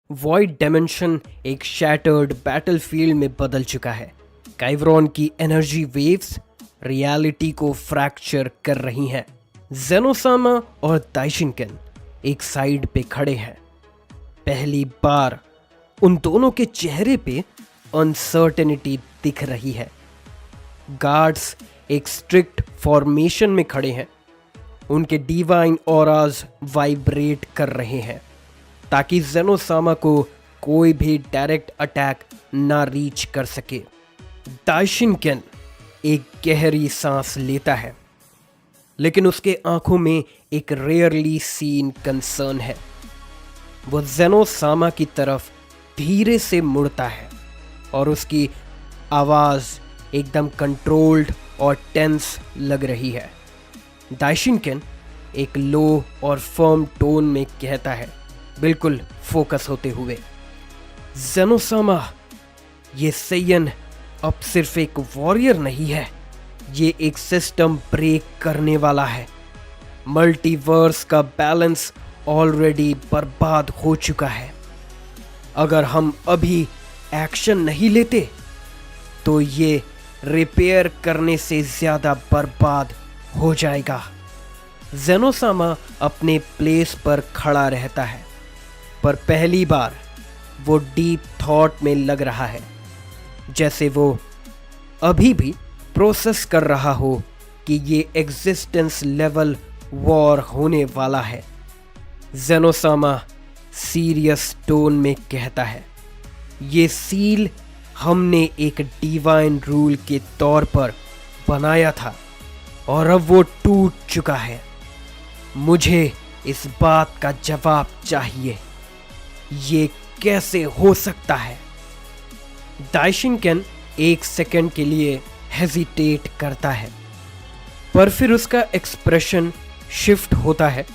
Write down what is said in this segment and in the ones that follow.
Void dimension एक shattered battlefield में बदल चुका है। काइवरॉन की एनर्जी वेव्स रियलिटी को फ्रैक्चर कर रही हैं। जेनोसामा और दाइशिनकेन एक साइड पे खड़े हैं। पहली बार उन दोनों के चेहरे पे अनसर्टेनिटी दिख रही है। गार्ड्स एक स्ट्रिक्ट फॉर्मेशन में खड़े हैं। उनके डिवाइन ऑराज वाइब्रेट कर रहे हैं ताकि जेनोसामा को कोई भी डायरेक्ट अटैक ना रीच कर सके। दाइशिनकेन एक गहरी सांस लेता है, लेकिन उसके आंखों में एक रेयरली सीन कंसर्न है। वो जेनोसामा की तरफ धीरे से मुड़ता है और उसकी आवाज़ एकदम कंट्रोल्ड और टेंस लग रही है। दाइशिनकेन एक लो और फर्म टोन में कहता है, बिल्कुल फोकस होते हुए, जेनोसामा, ये सेयन अब सिर्फ एक वॉरियर नहीं है, ये एक सिस्टम ब्रेक करने वाला है। मल्टीवर्स का बैलेंस ऑलरेडी बर्बाद हो चुका है। अगर हम अभी एक्शन नहीं लेते तो ये रिपेयर करने से ज़्यादा बर्बाद हो जाएगा। जेनोसामा अपने प्लेस पर खड़ा रहता है, पर पहली बार वो डीप थॉट में लग रहा है, जैसे वो अभी भी प्रोसेस कर रहा हो कि ये एग्जिस्टेंस लेवल वॉर होने वाला है। जेनोसामा सीरियस टोन में कहता है, ये सील हमने एक डिवाइन रूल के तौर पर बनाया था और अब वो टूट चुका है। मुझे इस बात का जवाब चाहिए, ये कैसे हो सकता है? दाइशिनकेन एक सेकंड के लिए हेजिटेट करता है, पर फिर उसका एक्सप्रेशन शिफ्ट होता है,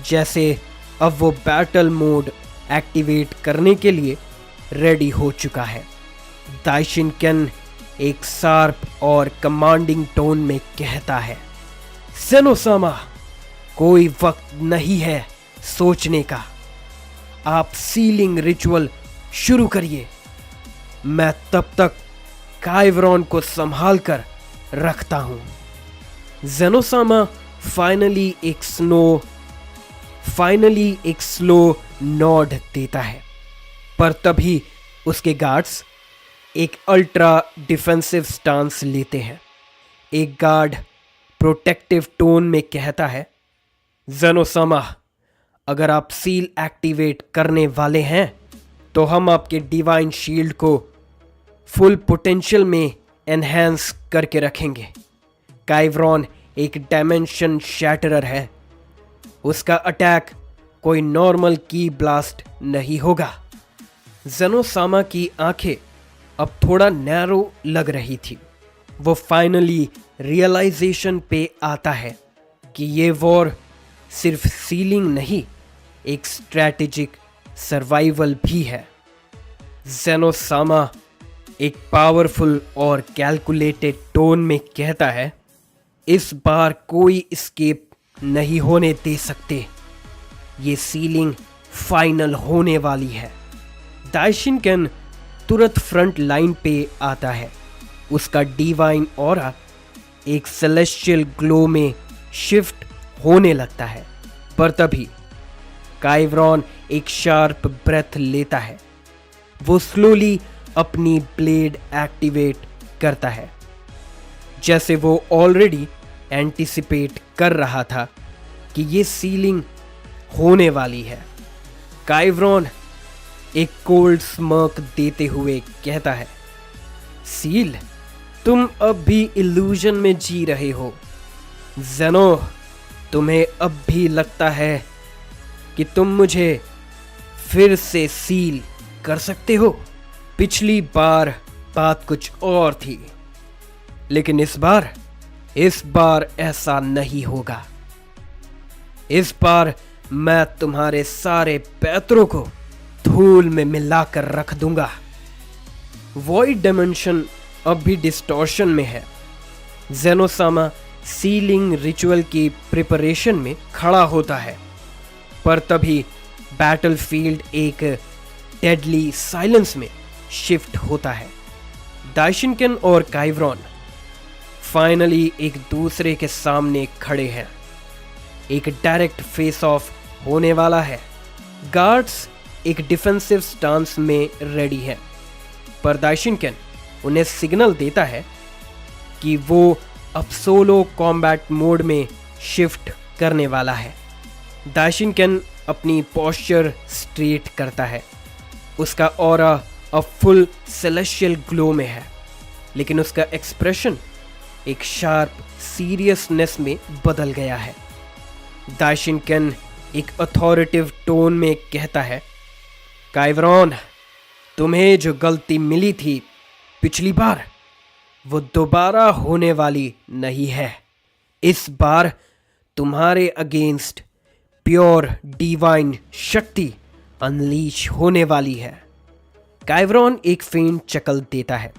जैसे अब वो बैटल मोड एक्टिवेट करने के लिए रेडी हो चुका है। दाइशिनकेन एक शार्प और कमांडिंग टोन में कहता है, जेनोसामा, कोई वक्त नहीं है सोचने का। आप सीलिंग रिचुअल शुरू करिए। मैं तब तक काइवरॉन को संभाल कर रखता हूं। जेनोसामा फाइनली एक स्लो नॉड देता है, पर तभी उसके गार्ड्स एक अल्ट्रा डिफेंसिव स्टांस लेते हैं। एक गार्ड प्रोटेक्टिव टोन में कहता है, जेनोसामा, अगर आप सील एक्टिवेट करने वाले हैं तो हम आपके डिवाइन शील्ड को फुल पोटेंशियल में एनहेंस करके रखेंगे। काइवरॉन एक डायमेंशन शैटरर है। उसका अटैक कोई नॉर्मल की ब्लास्ट नहीं होगा। जेनोसामा की आंखें अब थोड़ा नैरो लग रही थी। वो फाइनली रियलाइजेशन पे आता है कि ये वॉर सिर्फ सीलिंग नहीं, एक स्ट्रैटेजिक सर्वाइवल भी है। जेनोसामा एक पावरफुल और कैलकुलेटेड टोन में कहता है, इस बार कोई एस्केप नहीं होने दे सकते। ये सीलिंग फाइनल होने वाली है। दाइशिनकेन तुरंत फ्रंट लाइन पे आता है। उसका डिवाइन ऑरा एक सेलेस्टियल ग्लो में शिफ्ट होने लगता है, पर तभी काइवरॉन एक शार्प ब्रेथ लेता है। वो स्लोली अपनी ब्लेड एक्टिवेट करता है, जैसे वो ऑलरेडी एंटिसिपेट कर रहा था कि ये सीलिंग होने वाली है। काइवरॉन एक कोल्ड स्मर्क देते हुए कहता है, सील, तुम अब भी इल्यूजन में जी रहे हो। जेनो, तुम्हें अब भी लगता है कि तुम मुझे फिर से सील कर सकते हो? पिछली बार बात कुछ और थी, लेकिन इस बार ऐसा नहीं होगा। इस बार मैं तुम्हारे सारे पैतरों को धूल में मिलाकर रख दूंगा। वॉइड डायमेंशन अब भी डिस्टॉर्शन में है। जेनोसामा सीलिंग रिचुअल की प्रिपरेशन में खड़ा होता है, पर तभी बैटलफील्ड एक डेडली साइलेंस में शिफ्ट होता है। दाइशिनकेन और काइवरॉन फाइनली एक दूसरे के सामने खड़े हैं। एक डायरेक्ट फेस ऑफ होने वाला है। गार्ड्स एक डिफेंसिव स्टांस में रेडी है, पर दाइशिनकेन उन्हें सिग्नल देता है कि वो अब सोलो कॉम्बैट मोड में शिफ्ट करने वाला है। दाइशिनकेन अपनी पोस्चर स्ट्रेट करता है। उसका ऑरा अब फुल सेलेस्टियल ग्लो में है, लेकिन उसका एक्सप्रेशन एक शार्प सीरियसनेस में बदल गया है। दाइशिनकेन एक अथॉरिटिव टोन में कहता है, काइवरॉन, तुम्हें जो गलती मिली थी पिछली बार, वो दोबारा होने वाली नहीं है। इस बार तुम्हारे अगेंस्ट प्योर डिवाइन शक्ति अनलीश होने वाली है। काइवरॉन एक फेंट चकल देता है।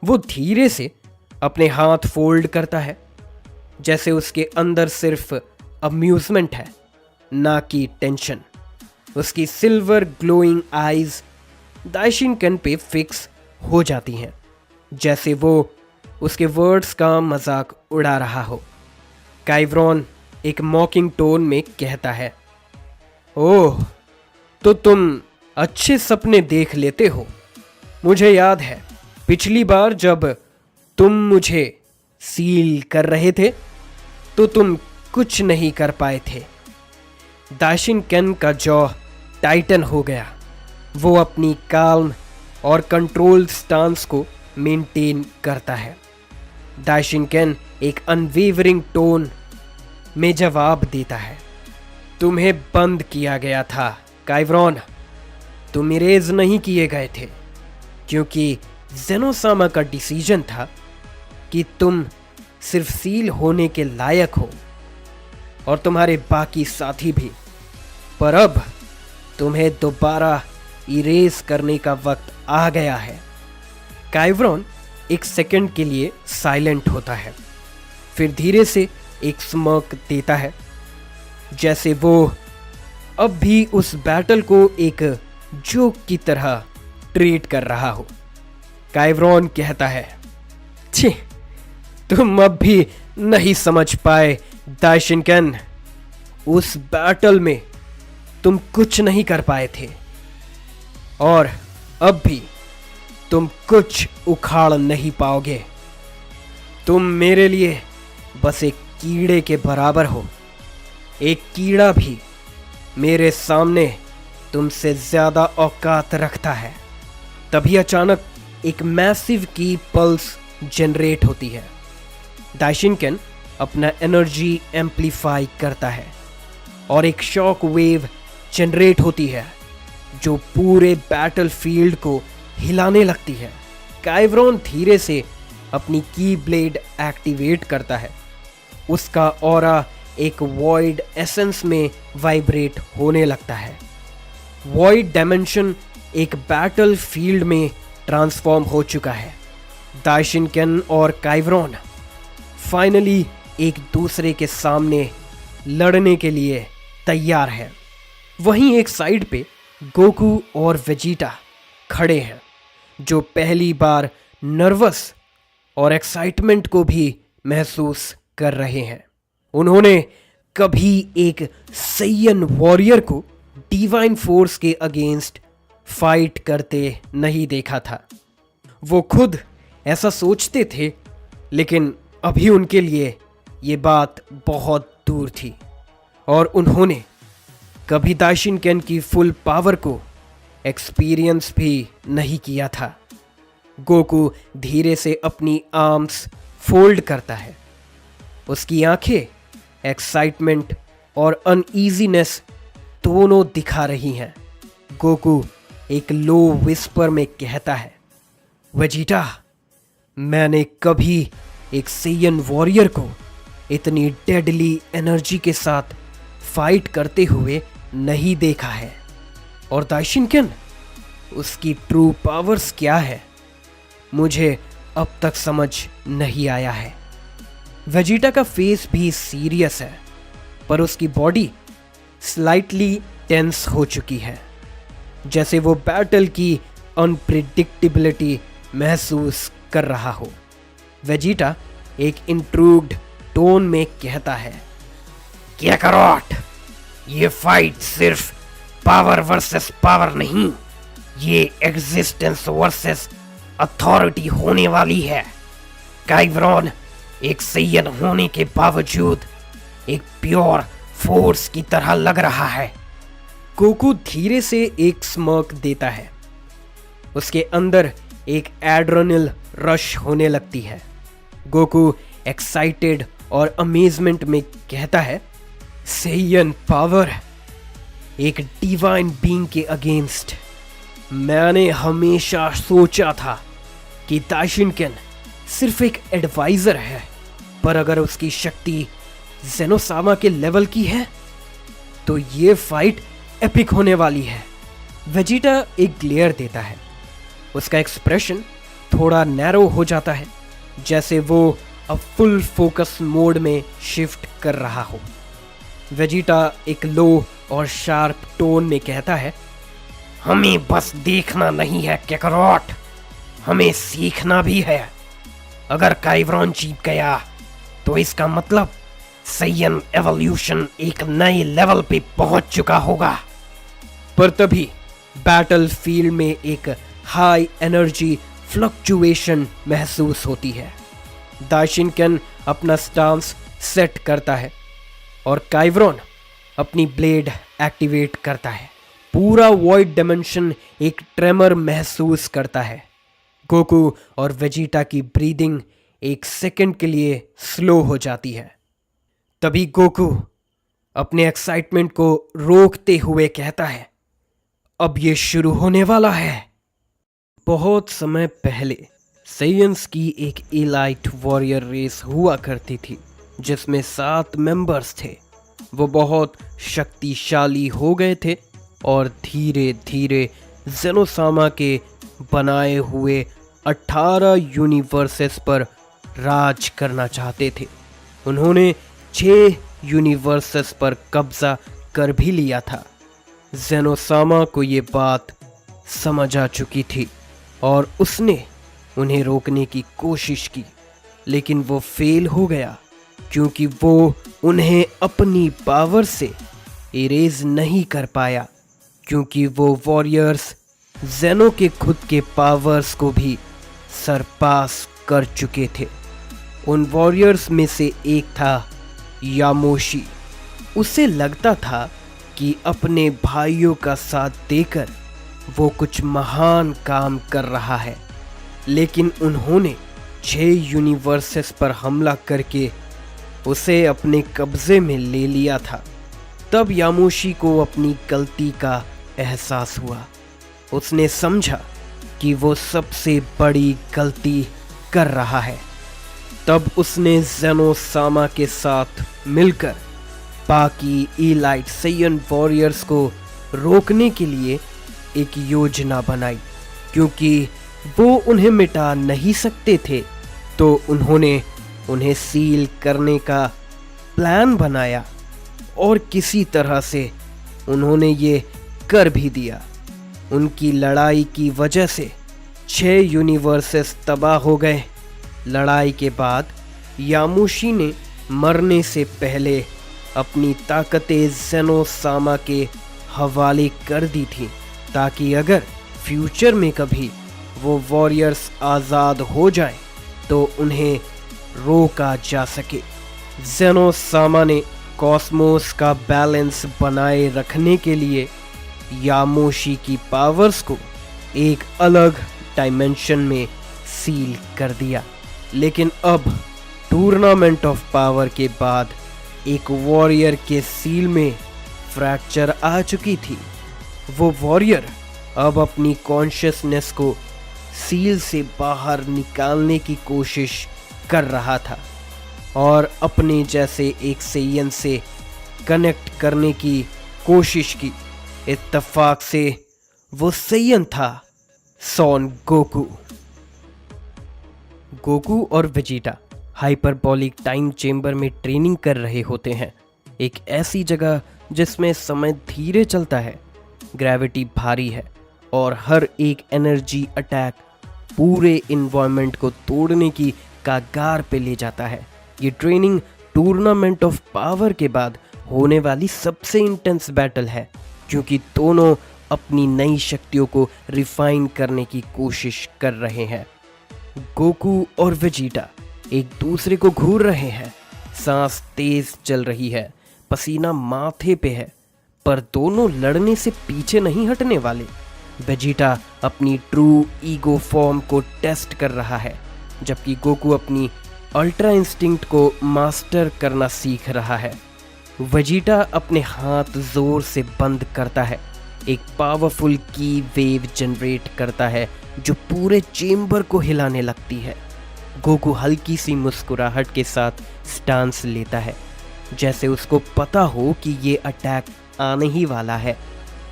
वो धीरे से अपने हाथ फोल्ड करता है, जैसे उसके अंदर सिर्फ अम्यूजमेंट है, ना कि टेंशन। उसकी सिल्वर ग्लोइंग आईज दाइशिनकेन पे फिक्स हो जाती हैं, जैसे वो उसके वर्ड्स का मजाक उड़ा रहा हो। काइवरॉन एक मॉकिंग टोन में कहता है, ओह, तो तुम अच्छे सपने देख लेते हो। मुझे याद है पिछली बार जब तुम मुझे सील कर रहे थे तो तुम कुछ नहीं कर पाए थे। दाइशिनकेन का जॉ टाइटन हो गया। वो अपनी काल्म और कंट्रोल्ड स्टांस को मेंटेन करता है। दाइशिनकेन एक अनवेवरिंग टोन में जवाब देता है, तुम्हें बंद किया गया था काइवरॉन। तुम इरेज नहीं किए गए थे, क्योंकि जेनोसामा का डिसीजन था कि तुम सिर्फ सील होने के लायक हो, और तुम्हारे बाकी साथी भी। पर अब तुम्हें दोबारा इरेज करने का वक्त आ गया है। काइवरॉन एक सेकंड के लिए साइलेंट होता है, फिर धीरे से एक स्मर्क देता है, जैसे वो अब भी उस बैटल को एक जोक की तरह ट्रीट कर रहा हो। काइवरॉन कहता है, छी, तुम अब भी नहीं समझ पाए दाइशिनकेन। उस बैटल में तुम कुछ नहीं कर पाए थे, और अब भी तुम कुछ उखाड़ नहीं पाओगे। तुम मेरे लिए बस एक कीड़े के बराबर हो। एक कीड़ा भी मेरे सामने तुमसे ज्यादा औकात रखता है। तभी अचानक एक मैसिव की पल्स जनरेट होती है। दाइशिनकेन अपना एनर्जी एम्पलीफाई करता है और एक शॉक वेव जनरेट होती है जो पूरे बैटल फील्ड को हिलाने लगती है। काइवरॉन धीरे से अपनी की ब्लेड एक्टिवेट करता है। उसका ऑरा एक वॉइड एसेंस में वाइब्रेट होने लगता है। वॉइड डायमेंशन एक बैटल फील्ड में ट्रांसफॉर्म हो चुका है। दाइशिनकेन और काइवरॉन फाइनली एक दूसरे के सामने लड़ने के लिए तैयार हैं। वहीं एक साइड पे गोकू और वेजिटा खड़े हैं, जो पहली बार नर्वस और एक्साइटमेंट को भी महसूस कर रहे हैं। उन्होंने कभी एक सैयन वॉरियर को डिवाइन फोर्स के अगेंस्ट फाइट करते नहीं देखा था। वो खुद ऐसा सोचते थे, लेकिन अभी उनके लिए ये बात बहुत दूर थी, और उन्होंने कभी दाइशिनकेन की फुल पावर को एक्सपीरियंस भी नहीं किया था। गोकू धीरे से अपनी आर्म्स फोल्ड करता है। उसकी आंखें एक्साइटमेंट और अनईजीनेस दोनों दिखा रही हैं। गोकू एक लो विस्पर में कहता है, वेजिटा, मैंने कभी एक सैयन वॉरियर को इतनी डेडली एनर्जी के साथ फाइट करते हुए नहीं देखा है, और दाइशिनकेन, उसकी ट्रू पावर्स क्या है मुझे अब तक समझ नहीं आया है। वेजिटा का फेस भी सीरियस है, पर उसकी बॉडी स्लाइटली टेंस हो चुकी है। जैसे वो बैटल की अनप्रिडिक्टेबिलिटी महसूस कर रहा हो। वेजिटा एक इंट्रूग्ड टोन में कहता है, काकारोट, ये फाइट सिर्फ पावर वर्सेस पावर नहीं, ये एग्जिस्टेंस वर्सेस अथॉरिटी होने वाली है। काइवरॉन एक सैयन होने के बावजूद एक प्योर फोर्स की तरह लग रहा है। गोकू धीरे से एक स्मर्क देता है। उसके अंदर एक एड्रेनल रश होने लगती है। गोकू एक्साइटेड और अमेजमेंट में कहता है, सैयन पावर, एक डिवाइन बीइंग के अगेंस्ट। मैंने हमेशा सोचा था कि दाशिनकेन सिर्फ एक एडवाइजर है, पर अगर उसकी शक्ति ज़ेनोसामा के लेवल की है तो ये फाइट एपिक होने वाली है। वेजिटा एक ग्लेयर देता है। उसका एक्सप्रेशन थोड़ा नैरो हो जाता है, जैसे वो अब फुल फोकस मोड में शिफ्ट कर रहा हो। वेजिटा एक लो और शार्प टोन में कहता है, हमें बस देखना नहीं है काकारोट, हमें सीखना भी है। अगर काइवरॉन जीत गया तो इसका मतलब सैयन एवोल्यूशन एक नए लेवल पे पहुंच चुका होगा। पर तभी बैटल फील्ड में एक हाई एनर्जी फ्लक्चुएशन महसूस होती है। दाशिनकेन अपना स्टांस सेट करता है और काइवरॉन अपनी ब्लेड एक्टिवेट करता है। पूरा वॉइड डायमेंशन एक ट्रेमर महसूस करता है। गोकू और वेजिटा की ब्रीदिंग एक सेकंड के लिए स्लो हो जाती है। तभी गोकू अपने एक्साइटमेंट को रोकते हुए कहता है, अब ये शुरू होने वाला है। बहुत समय पहले सैयन्स की एक एलाइट वॉरियर रेस हुआ करती थी, जिसमें 7 मेंबर्स थे। वो बहुत शक्तिशाली हो गए थे और धीरे धीरे ज़ेनोसामा के बनाए हुए 18 यूनिवर्सेस पर राज करना चाहते थे। उन्होंने 6 यूनिवर्सेस पर कब्जा कर भी लिया था। ज़ेनोसामा को ये बात समझ आ चुकी थी और उसने उन्हें रोकने की कोशिश की, लेकिन वो फेल हो गया क्योंकि वो उन्हें अपनी पावर से इरेज नहीं कर पाया, क्योंकि वो वॉरियर्स ज़ेनो के खुद के पावर्स को भी सरपास कर चुके थे। उन वॉरियर्स में से एक था यामोशी। उसे लगता था कि अपने भाइयों का साथ देकर वो कुछ महान काम कर रहा है, लेकिन उन्होंने 6 यूनिवर्सेस पर हमला करके उसे अपने कब्जे में ले लिया था। तब यामोशी को अपनी गलती का एहसास हुआ। उसने समझा कि वो सबसे बड़ी गलती कर रहा है। तब उसने ज़ेनोसामा के साथ मिलकर बाकी एलाइट सैयन वॉरियर्स को रोकने के लिए एक योजना बनाई। क्योंकि वो उन्हें मिटा नहीं सकते थे, तो उन्होंने उन्हें सील करने का प्लान बनाया और किसी तरह से उन्होंने ये कर भी दिया। उनकी लड़ाई की वजह से 6 यूनिवर्सेस तबाह हो गए। लड़ाई के बाद यामोशी ने मरने से पहले अपनी ताकतें ज़ेनोसामा के हवाले कर दी थी, ताकि अगर फ्यूचर में कभी वो वॉरियर्स आज़ाद हो जाएं तो उन्हें रोका जा सके। ज़ेनोसामा ने कॉस्मोस का बैलेंस बनाए रखने के लिए यामोशी की पावर्स को एक अलग डायमेंशन में सील कर दिया। लेकिन अब टूर्नामेंट ऑफ पावर के बाद एक वॉरियर के सील में फ्रैक्चर आ चुकी थी। वो वॉरियर अब अपनी कॉन्शियसनेस को सील से बाहर निकालने की कोशिश कर रहा था और अपने जैसे एक सैयन से कनेक्ट करने की कोशिश की। इत्तेफाक से वो सैयन था सॉन गोकू। गोकू और वेजिटा हाइपरबॉलिक टाइम चेंबर में ट्रेनिंग कर रहे होते हैं, एक ऐसी जगह जिसमें समय धीरे चलता है। ग्रेविटी भारी है और हर एक एनर्जी अटैक पूरे इन्वायरमेंट को तोड़ने की कगार पे ले जाता है। ये ट्रेनिंग टूर्नामेंट ऑफ पावर के बाद होने वाली सबसे इंटेंस बैटल है, क्योंकि दोनों अपनी नई शक्तियों को रिफाइन करने की कोशिश कर रहे हैं। गोकू और वेजिटा एक दूसरे को घूर रहे हैं, सांस तेज चल रही है, पसीना माथे पे है, पर दोनों लड़ने से पीछे नहीं हटने वाले। वेजिटा अपनी ट्रू ईगो फॉर्म को टेस्ट कर रहा है, जबकि गोकू अपनी अल्ट्रा इंस्टिंक्ट को मास्टर करना सीख रहा है। वेजिटा अपने हाथ जोर से बंद करता है, एक पावरफुल की वेव जनरेट करता है जो पूरे चेम्बर को हिलाने लगती है। गोकू हल्की सी मुस्कुराहट के साथ स्टांस लेता है, जैसे उसको पता हो कि ये अटैक आने ही वाला है।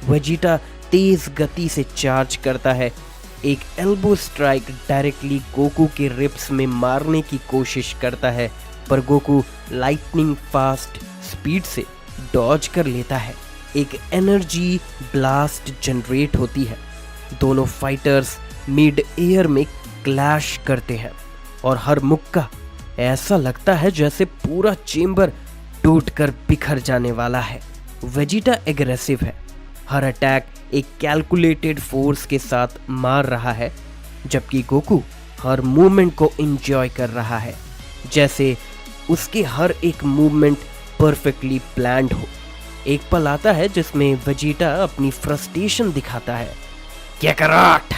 वेजिटा तेज गति से चार्ज करता है, एक एल्बो स्ट्राइक डायरेक्टली गोकू के रिब्स में मारने की कोशिश करता है, पर गोकू लाइटनिंग फास्ट स्पीड से डॉज कर लेता है। एक एनर्जी ब्लास्ट जनरेट होती है। दोनों फाइटर्स मिड एयर में क्लैश करते हैं और हर मुक्का ऐसा लगता है जैसे पूरा चेम्बर टूटकर बिखर जाने वाला है। वेजिटा एग्रेसिव है, हर अटैक एक कैलकुलेटेड फोर्स के साथ मार रहा है, जबकि गोकू हर मूवमेंट को एंजॉय कर रहा है, जैसे उसके हर एक मूवमेंट परफेक्टली प्लान्ड हो। एक पल आता है जिसमें वेजिटा अपनी फ्रस्ट्रेशन दिखाता है। काकारोट,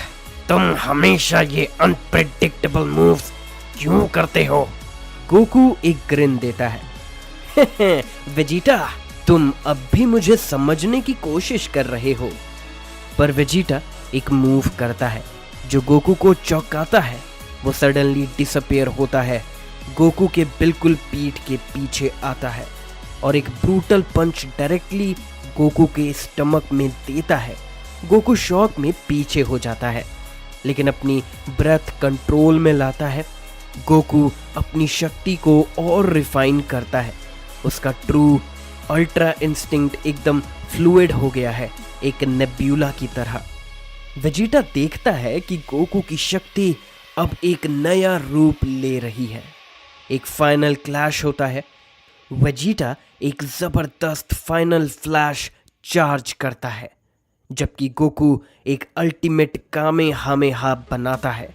तुम हमेशा ये अनप्रेडिक्टेबल मूव्स क्यों करते हो? गोकू एक ग्रिन देता है। वेजिटा, तुम अब भी मुझे समझने की कोशिश कर रहे हो। पर वेजिटा एक मूव करता है जो गोकू को चौंकाता है। वो सडनली डिसअपियर होता है, गोकू के बिल्कुल पीठ के पीछे आता है और एक ब्रूटल पंच डायरेक्टली गोकू के स्टमक में देता है। गोकू शॉक में पीछे हो जाता है, लेकिन अपनी ब्रेथ कंट्रोल में लाता है। गोकू अपनी शक्ति को और रिफाइन करता है। उसका ट्रू अल्ट्रा इंस्टिंक्ट एकदम फ्लूइड हो गया है, एक नेब्यूला की तरह। वेजिटा देखता है कि गोकू की शक्ति अब एक नया रूप ले रही है। एक फाइनल क्लैश होता है। वेजिटा एक जबरदस्त फाइनल फ्लैश चार्ज करता है, जबकि गोकू एक अल्टीमेट कामेहामेहा बनाता है।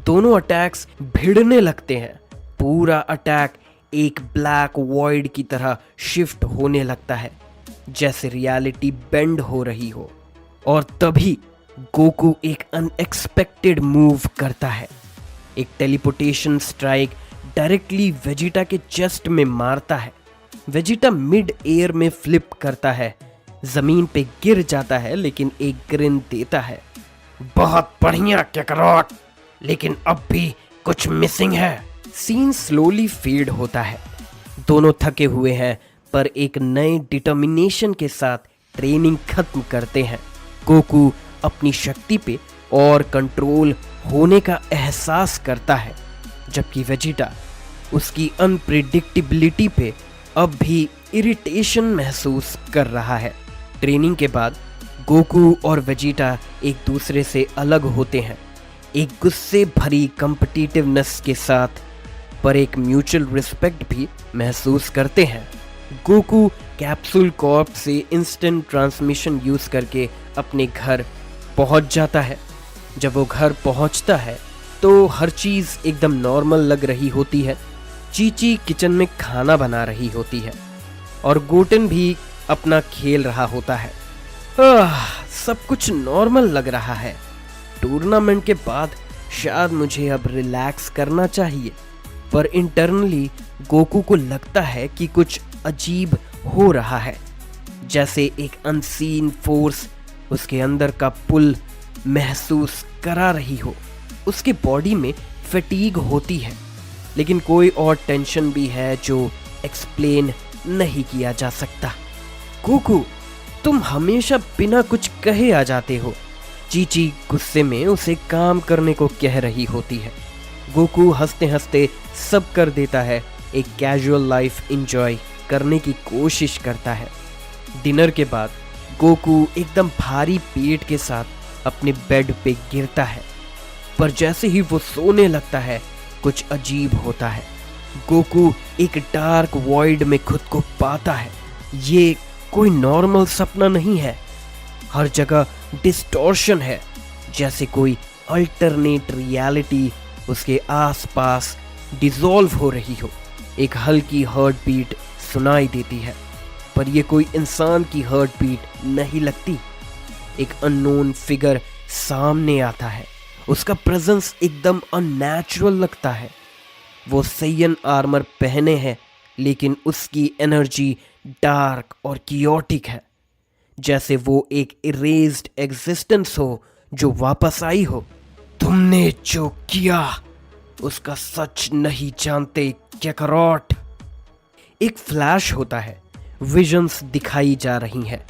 दोनों अटैक्स भिड़ने लगते हैं। पूरा अटैक एक ब्लैक वॉइड की तरह शिफ्ट होने लगता है, जैसे रियलिटी बेंड हो रही हो। और तभी गोकू एक अनएक्सपेक्टेड मूव करता है। एक टेलीपोर्टेशन स्ट्राइक डायरेक्टली वेजिटा के चेस्ट में मारता है। वेजिटा मिड एयर में फ्लिप करता है, जमीन पे गिर जाता है, लेकिन एक ग्रिन देता है। बहुत बढ़िया काकारोट, लेकिन अब भी कुछ मिसिंग है। सीन स्लोली फेड होता है। दोनों थके हुए हैं, पर एक नए डिटर्मिनेशन के साथ ट्रेनिंग खत्म करते हैं। गोकू अपनी शक्ति पे और कंट्रोल होने का एहसास करता है, जबकि वेजिटा उसकी अनप्रिडिक्टेबिलिटी पे अब भी इरिटेशन महसूस कर रहा है। ट्रेनिंग के बाद गोकू और वेजिटा एक दूसरे से अलग होते हैं, एक गुस्से भरी कॉम्पिटिटिवनेस के साथ, पर एक म्यूचुअल रिस्पेक्ट भी महसूस करते हैं। गोकू कैप्सूल कॉर्प से इंस्टेंट ट्रांसमिशन यूज करके अपने घर पहुंच जाता है। जब वो घर पहुंचता है तो हर चीज एकदम नॉर्मल लग रही होती है। चीची किचन में खाना बना रही होती है और गोटेन भी अपना खेल रहा होता है। सब कुछ नॉर्मल लग रहा है। टूर्नामेंट के बाद शायद मुझे अब रिलैक्स करना चाहिए, पर इंटरनली गोकू को लगता है कि कुछ अजीब हो रहा है, जैसे एक अनसीन फोर्स उसके अंदर का पुल महसूस करा रही हो। उसके बॉडी में फटीग होती है, लेकिन कोई और टेंशन भी है जो एक्सप्लेन नहीं किया जा सकता। गोकू, तुम हमेशा बिना कुछ कहे आ जाते हो। चीची गुस्से में उसे काम करने को कह रही होती है। गोकू हंसते हंसते सब कर देता है, एक कैजुअल लाइफ एंजॉय करने की कोशिश करता है। डिनर के बाद गोकू एकदम भारी पेट के साथ अपने बेड पे गिरता है, पर जैसे ही वो सोने लगता है कुछ अजीब होता है। गोकू एक डार्क वॉइड में खुद को पाता है। ये कोई नॉर्मल सपना नहीं है। हर जगह डिस्टॉर्शन है, जैसे कोई अल्टरनेट रियलिटी उसके आसपास डिसॉल्व हो रही हो। एक हल्की हार्ट बीट सुनाई देती है, पर यह कोई इंसान की हार्ट बीट नहीं लगती। एक अननोन फिगर सामने आता है। उसका प्रेजेंस एकदम अननेचुरल लगता है। वो सैयन आर्मर पहने है, लेकिन उसकी एनर्जी डार्क और कियोटिक है, जैसे वो एक इरेज्ड एग्जिस्टेंस हो जो वापस आई हो। तुमने जो किया उसका सच नहीं जानते कैकरॉट। एक फ्लैश होता है, विजन्स दिखाई जा रही हैं।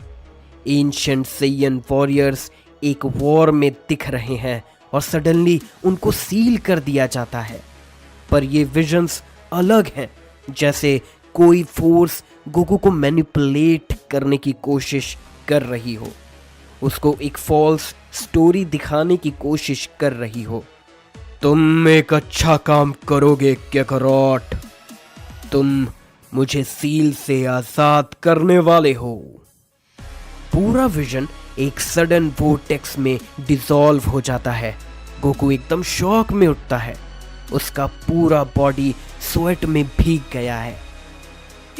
एंशिएंट सैयन वॉरियर्स एक वॉर में दिख रहे हैं और सडनली उनको सील कर दिया जाता है। पर ये विजन्स अलग हैं, जैसे कोई फोर्स गोकू को मैनिपुलेट करने की कोशिश कर रही हो, उसको एक फॉल्स स्टोरी दिखाने की कोशिश कर रही हो। तुम एक अच्छा काम करोगे कैकरॉट। तुम मुझे सील से आजाद करने वाले हो। पूरा विजन एक सडन वोर्टेक्स में डिसॉल्व हो जाता है। गोकू एकदम शॉक में उठता है। उसका पूरा बॉडी स्वेट में भीग गया है।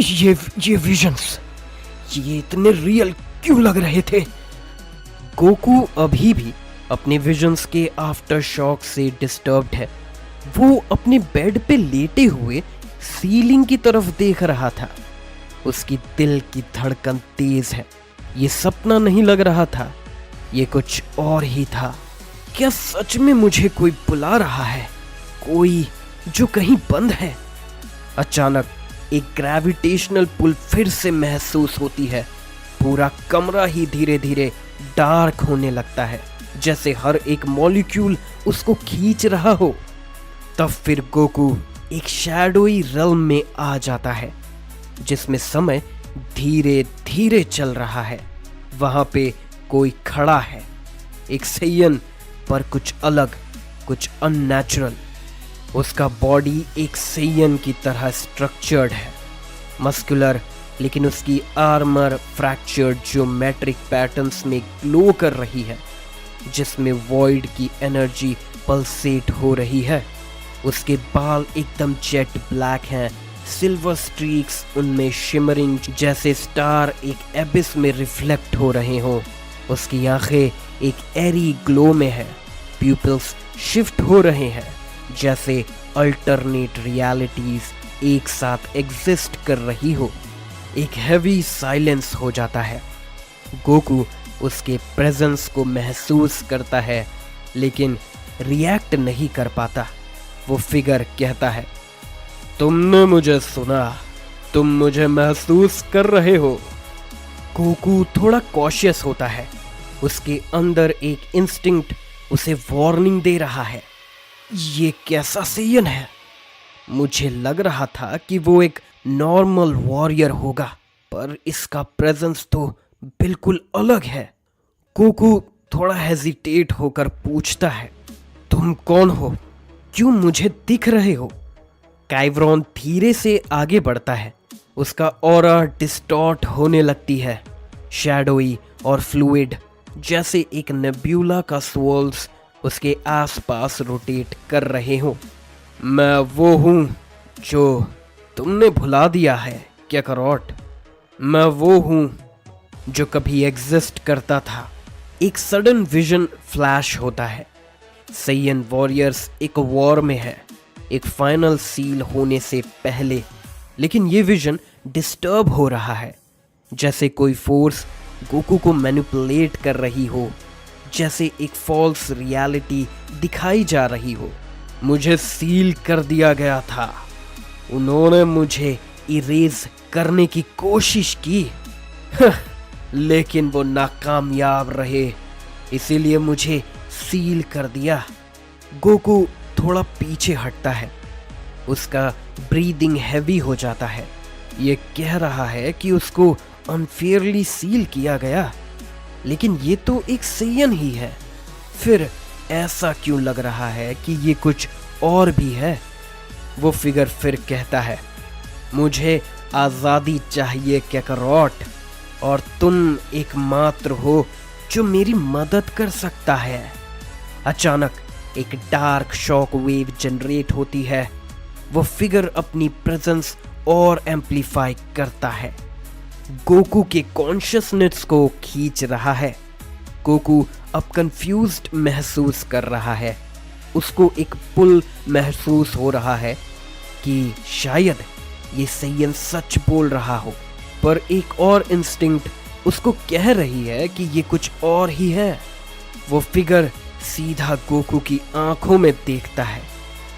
ये विजन्स, ये इतने रियल क्यों लग रहे थे? गोकू अभी भी अपने विजन्स के आफ्टर शॉक से डिस्टर्ब्ड है। वो अपने बेड पे लेटे हुए सीलिंग की तरफ देख रहा था। उसकी दिल की धड़कन तेज है। ये सपना नहीं लग रहा था, ये कुछ और ही था। क्या सच में मुझे कोई बुला रहा है, कोई जो कहीं बंद है? अचानक एक ग्रेविटेशनल पुल फिर से महसूस होती है। पूरा कमरा ही धीरे धीरे डार्क होने लगता है, जैसे हर एक मॉलिक्यूल उसको खींच रहा हो। तब फिर गोकू एक शैडोई realm में आ जाता है, जिसमें समय धीरे धीरे चल रहा है। वहां पे कोई खड़ा है, एक सैयन, पर कुछ अलग, कुछ अननेचुरल। उसका बॉडी एक सैयन की तरह स्ट्रक्चर्ड है, मस्कुलर, लेकिन उसकी आर्मर फ्रैक्चर्ड ज्योमेट्रिक पैटर्न्स में ग्लो कर रही है, जिसमें वॉइड की एनर्जी पल्सेट हो रही है। उसके बाल एकदम जेट ब्लैक हैं, सिल्वर स्ट्रीक्स उनमें शिमरिंग जैसे स्टार एक एबिस में रिफ्लेक्ट हो रहे हों। उसकी आंखें एक एरी ग्लो में है। प्यूपिल्स शिफ्ट हो रहे हैं, जैसे अल्टरनेट रियलिटीज एक साथ एग्जिस्ट कर रही हो। एक हैवी साइलेंस हो जाता है। गोकू उसके प्रेजेंस को महसूस करता है, लेकिन रिएक्ट नहीं कर पाता। वो फिगर कहता है, तुमने मुझे सुना, तुम मुझे महसूस कर रहे हो। गोकू थोड़ा कॉशियस होता है। उसके अंदर एक इंस्टिंक्ट उसे वार्निंग दे रहा है। ये कैसा सैयन है? मुझे लग रहा था कि वो एक नॉर्मल वॉरियर होगा, पर इसका प्रेजेंस तो बिल्कुल अलग है। गोकू थोड़ा हेजिटेट होकर पूछता है, तुम कौन हो? क्यों मुझे दिख रहे हो? काइवरॉन धीरे से आगे बढ़ता है। उसका ऑरा डिस्टॉर्ट होने लगती है, शैडोई और फ्लूइड, जैसे एक नेब्यूला का swirls उसके आसपास रोटेट कर रहे हो। मैं वो हूँ जो तुमने भुला दिया है कैकरॉट। मैं वो हूँ जो कभी एग्जिस्ट करता था। एक सडन विजन फ्लैश होता है। सैयन वॉरियर्स एक वॉर में है, एक फाइनल सील होने से पहले। लेकिन ये विजन डिस्टर्ब हो रहा है, जैसे कोई फोर्स गोकू को मैनिपुलेट कर रही हो, जैसे एक फॉल्स रियलिटी दिखाई जा रही हो। मुझे सील कर दिया गया था। उन्होंने मुझे इरेज करने की कोशिश की लेकिन वो नाकामयाब रहे, इसीलिए मुझे सील कर दिया। गोकू थोड़ा पीछे हटता है। उसका ब्रीदिंग हैवी हो जाता है। ये कह रहा है कि उसको अनफेयरली सील किया गया, लेकिन ये तो एक सेयन ही है। फिर ऐसा क्यों लग रहा है कि ये कुछ और भी है? वो फिगर फिर कहता है, मुझे आज़ादी चाहिए कैकरॉट, और तुम एकमात्र हो जो मेरी मदद कर सकता है। अचानक एक डार्क शॉक वेव जनरेट होती है। वो फिगर अपनी प्रेजेंस और एम्पलीफाई करता है, गोकू के कॉन्शियसनेस को खींच रहा है। गोकू अब कंफ्यूज्ड महसूस कर रहा है। उसको एक पुल महसूस हो रहा है कि शायद ये सेयन सच बोल रहा हो, पर एक और इंस्टिंक्ट उसको कह रही है कि ये कुछ और ही है। वो फिगर सीधा गोकू की आंखों में देखता है,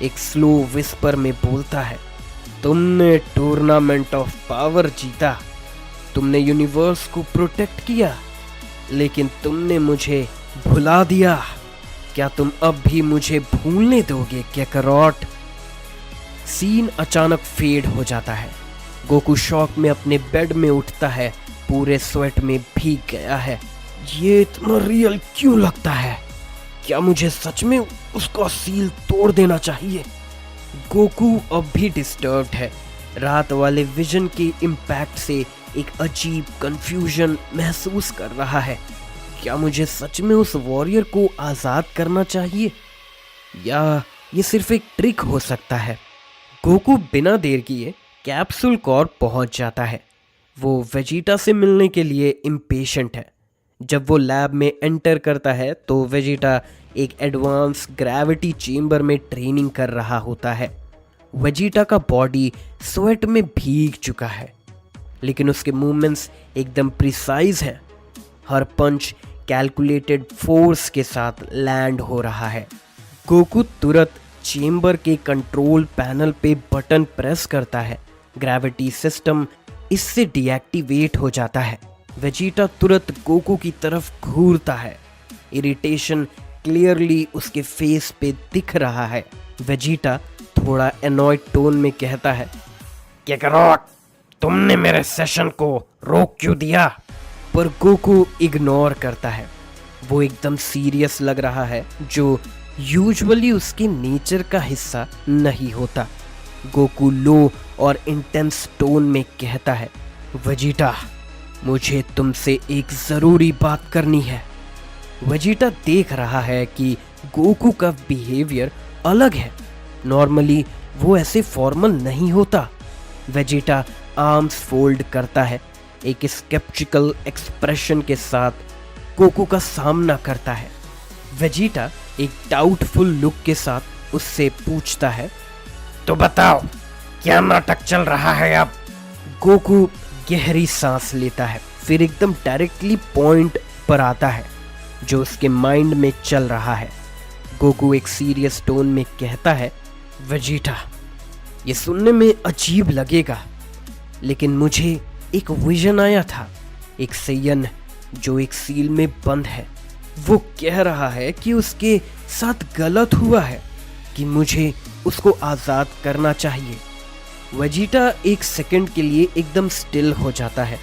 एक स्लो विस्पर में बोलता है, तुमने टूर्नामेंट ऑफ पावर जीता, तुमने यूनिवर्स को प्रोटेक्ट किया, लेकिन तुमने मुझे भुला दिया। क्या तुम अब भी मुझे भूलने दोगे कैकरॉट? सीन अचानक फेड हो जाता है। गोकू शॉक में अपने बेड में उठता है, पूरे स्वेट में भीग गया है। ये इतना रियल क्यों लगता है? क्या मुझे सच में उसका सील तोड़ देना चाहिए? गोकू अब भी डिस्टर्ब्ड है। रात वाले विजन के इम्पैक्ट से एक अजीब कंफ्यूजन महसूस कर रहा है। क्या मुझे सच में उस वॉरियर को आज़ाद करना चाहिए, या ये सिर्फ एक ट्रिक हो सकता है? गोकू बिना देर किए कैप्सूल कॉर्प पहुंच जाता है। वो वेजिटा से मिलने के लिए इम्पेशेंट है। जब वो लैब में एंटर करता है तो वेजिटा एक एडवांस ग्रेविटी चेम्बर में ट्रेनिंग कर रहा होता है। वेजिटा का बॉडी स्वेट में भीग चुका है, लेकिन उसके मूवमेंट्स एकदम प्रिसाइज हैं। हर पंच कैलकुलेटेड फोर्स के साथ लैंड हो रहा है। गोकू तुरंत चेम्बर के कंट्रोल पैनल पे बटन प्रेस करता है। ग्रेविटी सिस्टम इससे डीएक्टिवेट हो जाता है। वेजिटा तुरंत गोकू की तरफ घूरता है। इरिटेशन क्लियरली उसके फेस पे दिख रहा है। वेजिटा थोड़ा एनॉयड टोन में कहता है, कैकरॉट, तुमने मेरे सेशन को रोक क्यों दिया? पर गोकू इग्नोर करता है। वो एकदम सीरियस लग रहा है, जो यूजुअली उसके नेचर का हिस्सा नहीं होता। गोकू लो और इंटेंस टोन में कहता है, वेजिटा, मुझे तुमसे एक ज़रूरी बात करनी है। वेजिटा देख रहा है कि गोकू का बिहेवियर अलग है। नॉर्मली वो ऐसे फॉर्मल नहीं होता। वेजिटा आर्म्स फोल्ड करता है, एक स्केप्टिकल एक्सप्रेशन के साथ गोकू का सामना करता है। वेजिटा एक डाउटफुल लुक के साथ उससे पूछता है, तो बताओ, क्या नाटक चल रहा है अब? गोकू गहरी सांस लेता है, फिर एकदम डायरेक्टली पॉइंट पर आता है जो उसके माइंड में चल रहा है। गोकू एक सीरियस टोन में कहता है, वेजिटा, ये सुनने में अजीब लगेगा, लेकिन मुझे एक विजन आया था। एक सेयन जो एक सील में बंद है, वो कह रहा है कि उसके साथ गलत हुआ है, कि मुझे उसको आज़ाद करना चाहिए। वेजिटा एक सेकंड के लिए एकदम स्टिल हो जाता है,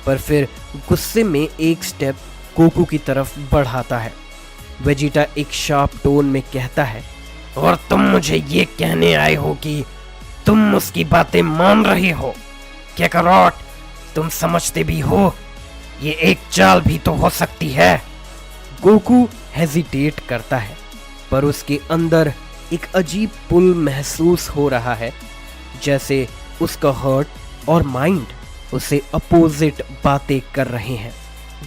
पर फिर गुस्से में एक स्टेप गोकू की तरफ बढ़ाता है। वेजिटा एक शार्प टोन में कहता है, और तुम मुझे ये कहने आए हो कि तुम उसकी बातें मान रहे हो? कैकरॉट, तुम समझते भी हो ये एक चाल भी तो हो सकती है। गोकू हेजिटेट करता है, पर उसके अंदर एक अजीब पुल महसूस हो रहा है, जैसे उसका हार्ट और माइंड उसे अपोजिट बातें कर रहे हैं।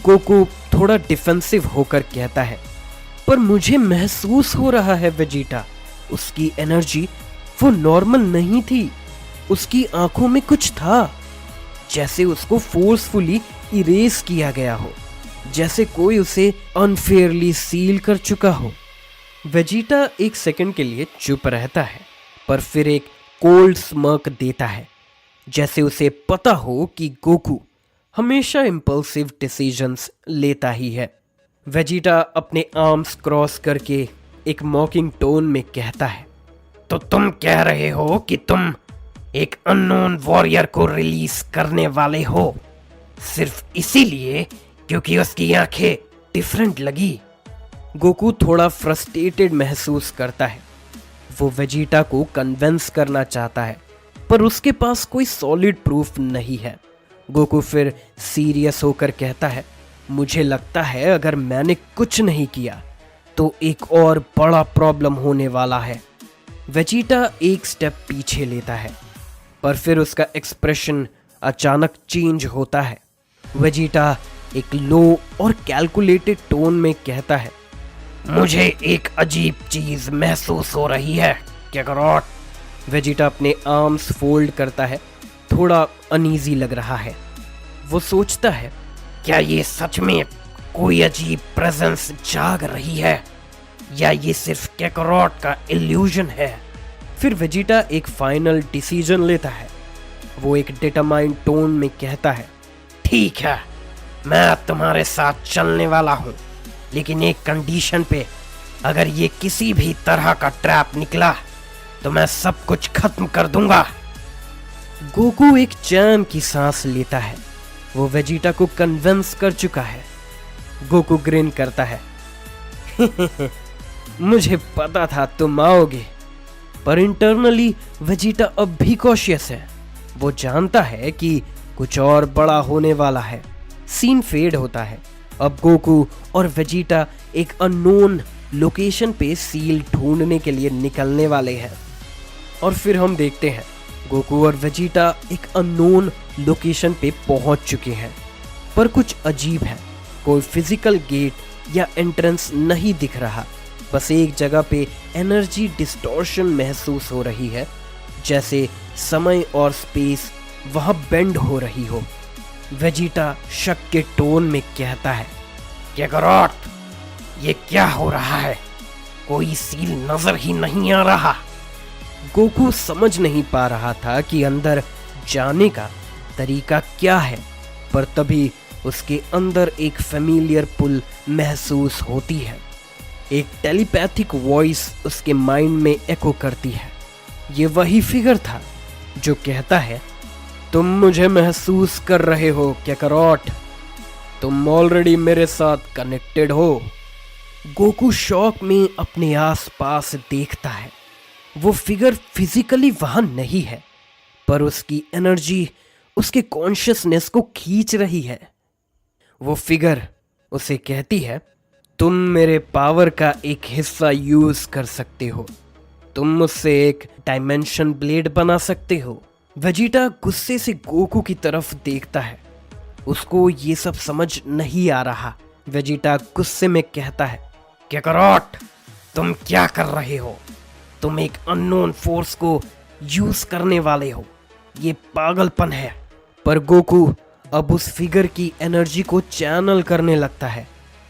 गोकू थोड़ा डिफेंसिव होकर कहता है, पर मुझे महसूस हो रहा है वेजिटा, उसकी एनर्जी वो नॉर्मल नहीं थी। उसकी आंखों में कुछ था, जैसे उसको फोर्सफुली इरेज किया गया हो, जैसे कोई उसे अनफेयरली सील कर चुका हो। वेजिटा एक सेकंड के लिए चुप रहता है, पर फिर एक कोल्ड स्मर्क देता है, जैसे उसे पता हो कि गोकू हमेशा इम्पल्सिव डिसीजंस लेता ही है। वेजिटा अपने आर्म्स क्रॉस करके एक मॉकिंग टोन में कहता है, तो तुम कह रहे हो कि तुम एक अननोन वॉरियर को रिलीज करने वाले हो, सिर्फ इसीलिए क्योंकि उसकी आंखें डिफरेंट लगी। गोकू थोड़ा फ्रस्ट्रेटेड महसूस करता है। वो वेजिटा को कन्विंस करना चाहता है, पर उसके पास कोई सॉलिड प्रूफ नहीं है। गोकू फिर सीरियस होकर कहता है, मुझे लगता है अगर मैंने कुछ नहीं किया तो एक और बड़ा प्रॉब्लम होने वाला है। वेजिटा एक स्टेप पीछे लेता है, पर फिर उसका एक्सप्रेशन अचानक चेंज होता है। वेजिटा एक लो और कैलकुलेटेड टोन में कहता है, मुझे एक अजीब चीज महसूस हो रही है कैकरोट। वेजिटा अपने आर्म्स फोल्ड करता है, थोड़ा अनईजी लग रहा है। वो सोचता है, क्या ये सच में कोई अजीब प्रेजेंस जाग रही है या ये सिर्फ कैकरोट का इल्यूजन है। फिर वेजिटा एक फाइनल डिसीजन लेता है। वो एक डिटरमाइंड टोन में कहता है, ठीक है, मैं तुम्हारे साथ चलने वाला हूँ, लेकिन एक कंडीशन पे। अगर ये किसी भी तरह का ट्रैप निकला तो मैं सब कुछ खत्म कर दूंगा। गोकू एक चैन की सांस लेता है। वो वेजिटा को कन्विंस कर चुका है। गोकू ग्रिन करता है मुझे पता था तुम आओगे। पर इंटरनली वेजिटा अब भी कॉशियस है। वो जानता है कि कुछ और बड़ा होने वाला है। सीन फेड होता है। अब गोकू और वेजिटा एक अननोन लोकेशन पे सील ढूंढने के लिए निकलने वाले हैं। और फिर हम देखते हैं गोकू और वेजिटा एक अननोन लोकेशन पे पहुंच चुके हैं। पर कुछ अजीब है। कोई फिजिकल गेट या एंट्रेंस नहीं दिख रहा। बस एक जगह पे एनर्जी डिस्टॉर्शन महसूस हो रही है, जैसे समय और स्पेस वहां बेंड हो रही हो। वेजिटा शक के टोन में कहता है, कैकरोट, ये क्या हो रहा है? कोई सील नजर ही नहीं आ रहा। गोकू समझ नहीं पा रहा था कि अंदर जाने का तरीका क्या है, पर तभी उसके अंदर एक फेमिलियर पुल महसूस होती है। एक टेलीपैथिक वॉइस उसके माइंड में एको करती है। ये वही फिगर था जो कहता है, तुम मुझे महसूस कर रहे हो कैकरोट, तुम ऑलरेडी मेरे साथ कनेक्टेड हो। गोकू शॉक में अपने आसपास देखता है। वो फिगर फिजिकली वहां नहीं है, पर उसकी एनर्जी उसके कॉन्शियसनेस को खींच रही है। वो फिगर उसे कहती है, तुम मेरे पावर का एक हिस्सा यूज कर सकते हो। तुम मुझसे एक डायमेंशन ब्लेड बना सकते हो। वेजिटा गुस्से से गोकू की तरफ देखता है। उसको ये सब समझ नहीं आ रहा। वेजिटा गुस्से में कहता है, कैकरोट, तुम क्या कर रहे हो? तुम एक अननोन फोर्स को यूज करने वाले हो। ये पागलपन है। पर गोकू अब उस फिगर की एनर्जी को चैनल करने लगता है।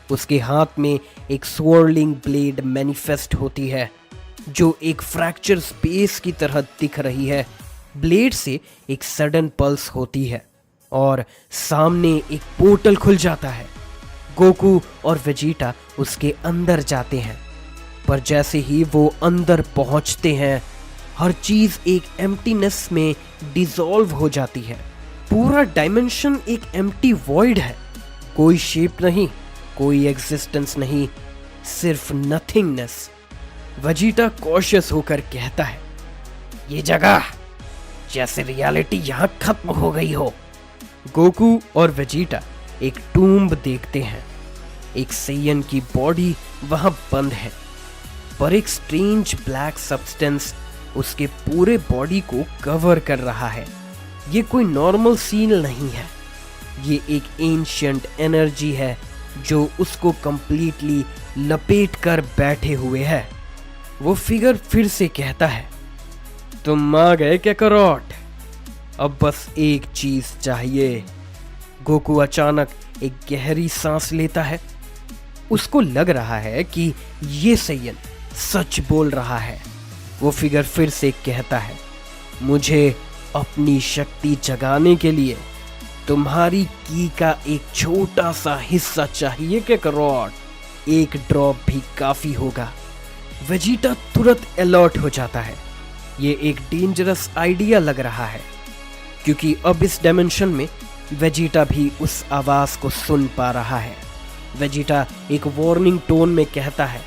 उसके हाथ में एक स्वर्लिंग ब्लेड मैनिफेस्ट होती है, जो एक फ्रैक्चर स्पेस की तरह दिख रही है। ब्लेड से एक सडन पल्स होती है और सामने एक पोर्टल खुल जाता है। गोकू और वेजिटा उसके अंदर जाते हैं, पर जैसे ही वो अंदर पहुंचते हैं, हर चीज एक एम्प्टीनेस में डिसॉल्व हो जाती है। पूरा डायमेंशन एक एम्प्टी वॉइड है। कोई शेप नहीं, कोई एग्जिस्टेंस नहीं, सिर्फ नथिंगनेस। वेजिटा कॉशियस होकर कहता है, ये जगह जैसे रियलिटी यहां खत्म हो गई हो। गोकू और वेजिटा एक टूम्ब देखते हैं। एक सेयन की बॉडी वहां बंद है, पर एक स्ट्रेंज ब्लैक सब्सटेंस उसके पूरे बॉडी को कवर कर रहा है। ये कोई नॉर्मल सील नहीं है। ये एक एंशिएंट एनर्जी है जो उसको कंप्लीटली लपेट कर बैठे हुए है। वो फिगर फिर से कहता है, तुम आ गए कैकरोट, अब बस एक चीज चाहिए। गोकू अचानक एक गहरी सांस लेता है। उसको लग रहा है कि ये सेयन सच बोल रहा है। वो फिगर फिर से कहता है, मुझे अपनी शक्ति जगाने के लिए तुम्हारी की का एक छोटा सा हिस्सा चाहिए कैकरोट। एक ड्रॉप भी काफी होगा। वेजिटा तुरंत अलर्ट हो जाता है। ये एक डेंजरस आइडिया लग रहा है, क्योंकि अब इस डायमेंशन में वेजिटा भी उस आवाज को सुन पा रहा है। वेजिटा एक वार्निंग टोन में कहता है,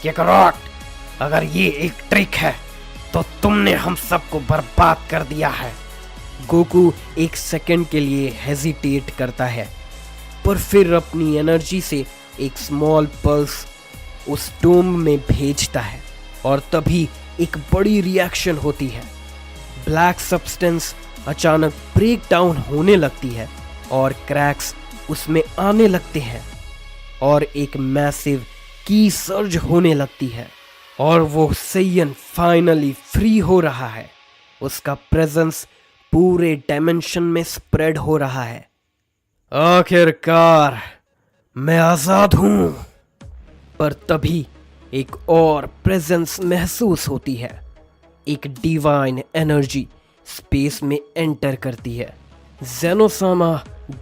काकारोट, अगर ये एक ट्रिक है तो तुमने हम सबको बर्बाद कर दिया है। गोकू एक सेकंड के लिए हेजिटेट करता है, पर फिर अपनी एनर्जी से एक स्मॉल पल्स उस टोम में भेजता है और तभी एक बड़ी रिएक्शन होती है। ब्लैक सब्सटेंस अचानक ब्रेक डाउन होने लगती है और क्रैक्स उसमें आने लगते हैं और एक मैसिव की सर्ज होने लगती है और वो सैयन फाइनली फ्री हो रहा है। उसका प्रेजेंस पूरे डायमेंशन में स्प्रेड हो रहा है। आखिरकार मैं आजाद हूं। पर तभी एक और प्रेजेंस महसूस होती है। एक डिवाइन एनर्जी स्पेस में एंटर करती है। ज़ेनोसामा,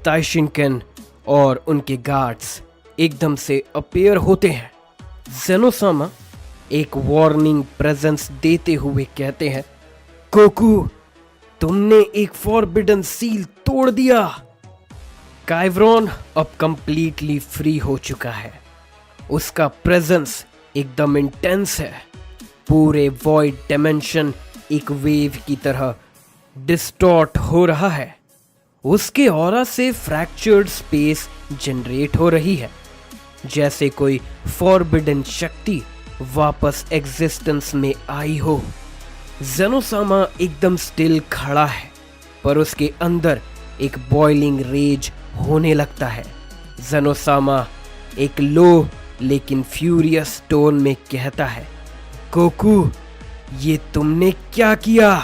दाइशिनकेन और उनके गार्ड्स एकदम से अपीयर होते हैं। ज़ेनोसामा एक वार्निंग प्रेजेंस देते हुए कहते हैं, गोकू, तुमने एक फॉरबिडन सील तोड़ दिया। काइवरॉन अब कंप्लीटली फ्री हो चुका है। उसका प्रेजेंस एकदम इंटेंस है। पूरे वॉइड डायमेंशन एक वेव की तरह डिस्टॉर्ट हो रहा है। उसके ऑरा से फ्रैक्चर्ड स्पेस जनरेट हो रही है, जैसे कोई फॉरबिडन शक्ति वापस एग्जिस्टेंस में आई हो। ज़ेनोसामा एकदम स्टिल खड़ा है, पर उसके अंदर एक बॉइलिंग रेज होने लगता है। ज़ेनोसामा एक लो लेकिन फ्यूरियस टोन में कहता है, गोकू, ये तुमने क्या किया?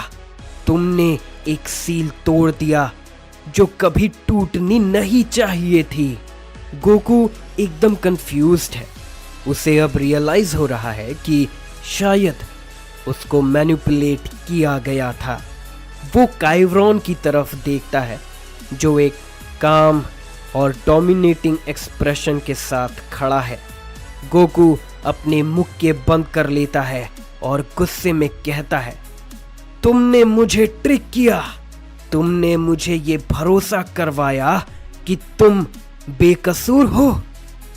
तुमने एक सील तोड़ दिया जो कभी टूटनी नहीं चाहिए थी। गोकू एकदम कंफ्यूज्ड है। उसे अब रियलाइज हो रहा है कि शायद उसको मैनिपुलेट किया गया था। वो काइवरॉन की तरफ देखता है, जो एक काम और डोमिनेटिंग एक्सप्रेशन के साथ खड़ा है। गोकू अपने मुख के बंद कर लेता है और गुस्से में कहता है, तुमने मुझे ट्रिक किया। तुमने मुझे ये भरोसा करवाया कि तुम बेकसूर हो।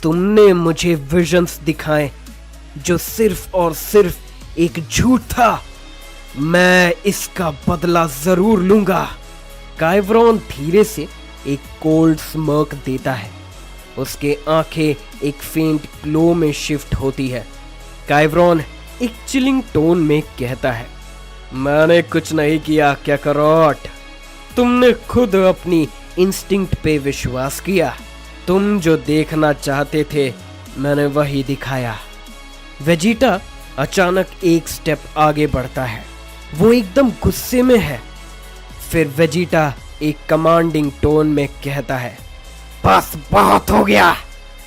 तुमने मुझे विजन्स दिखाए जो सिर्फ और सिर्फ एक झूठ था। मैं इसका बदला जरूर लूंगा। काइवरॉन धीरे से एक कोल्ड स्मर्क देता है। उसके आंखें एक फेंट ग्लो में शिफ्ट होती है। काइवरॉन एक चिलिंग टोन में कहता है, मैंने कुछ नहीं किया काकारोट। तुमने खुद अपनी इंस्टिंक्ट पे विश्वास किया। तुम जो देखना चाहते थे मैंने वही दिखाया। वेजिटा अचानक एक स्टेप आगे बढ़ता है। वो एकदम गुस्से में है। फिर वेजिटा एक कमांडिंग टोन में कहता है, बस बहुत हो गया।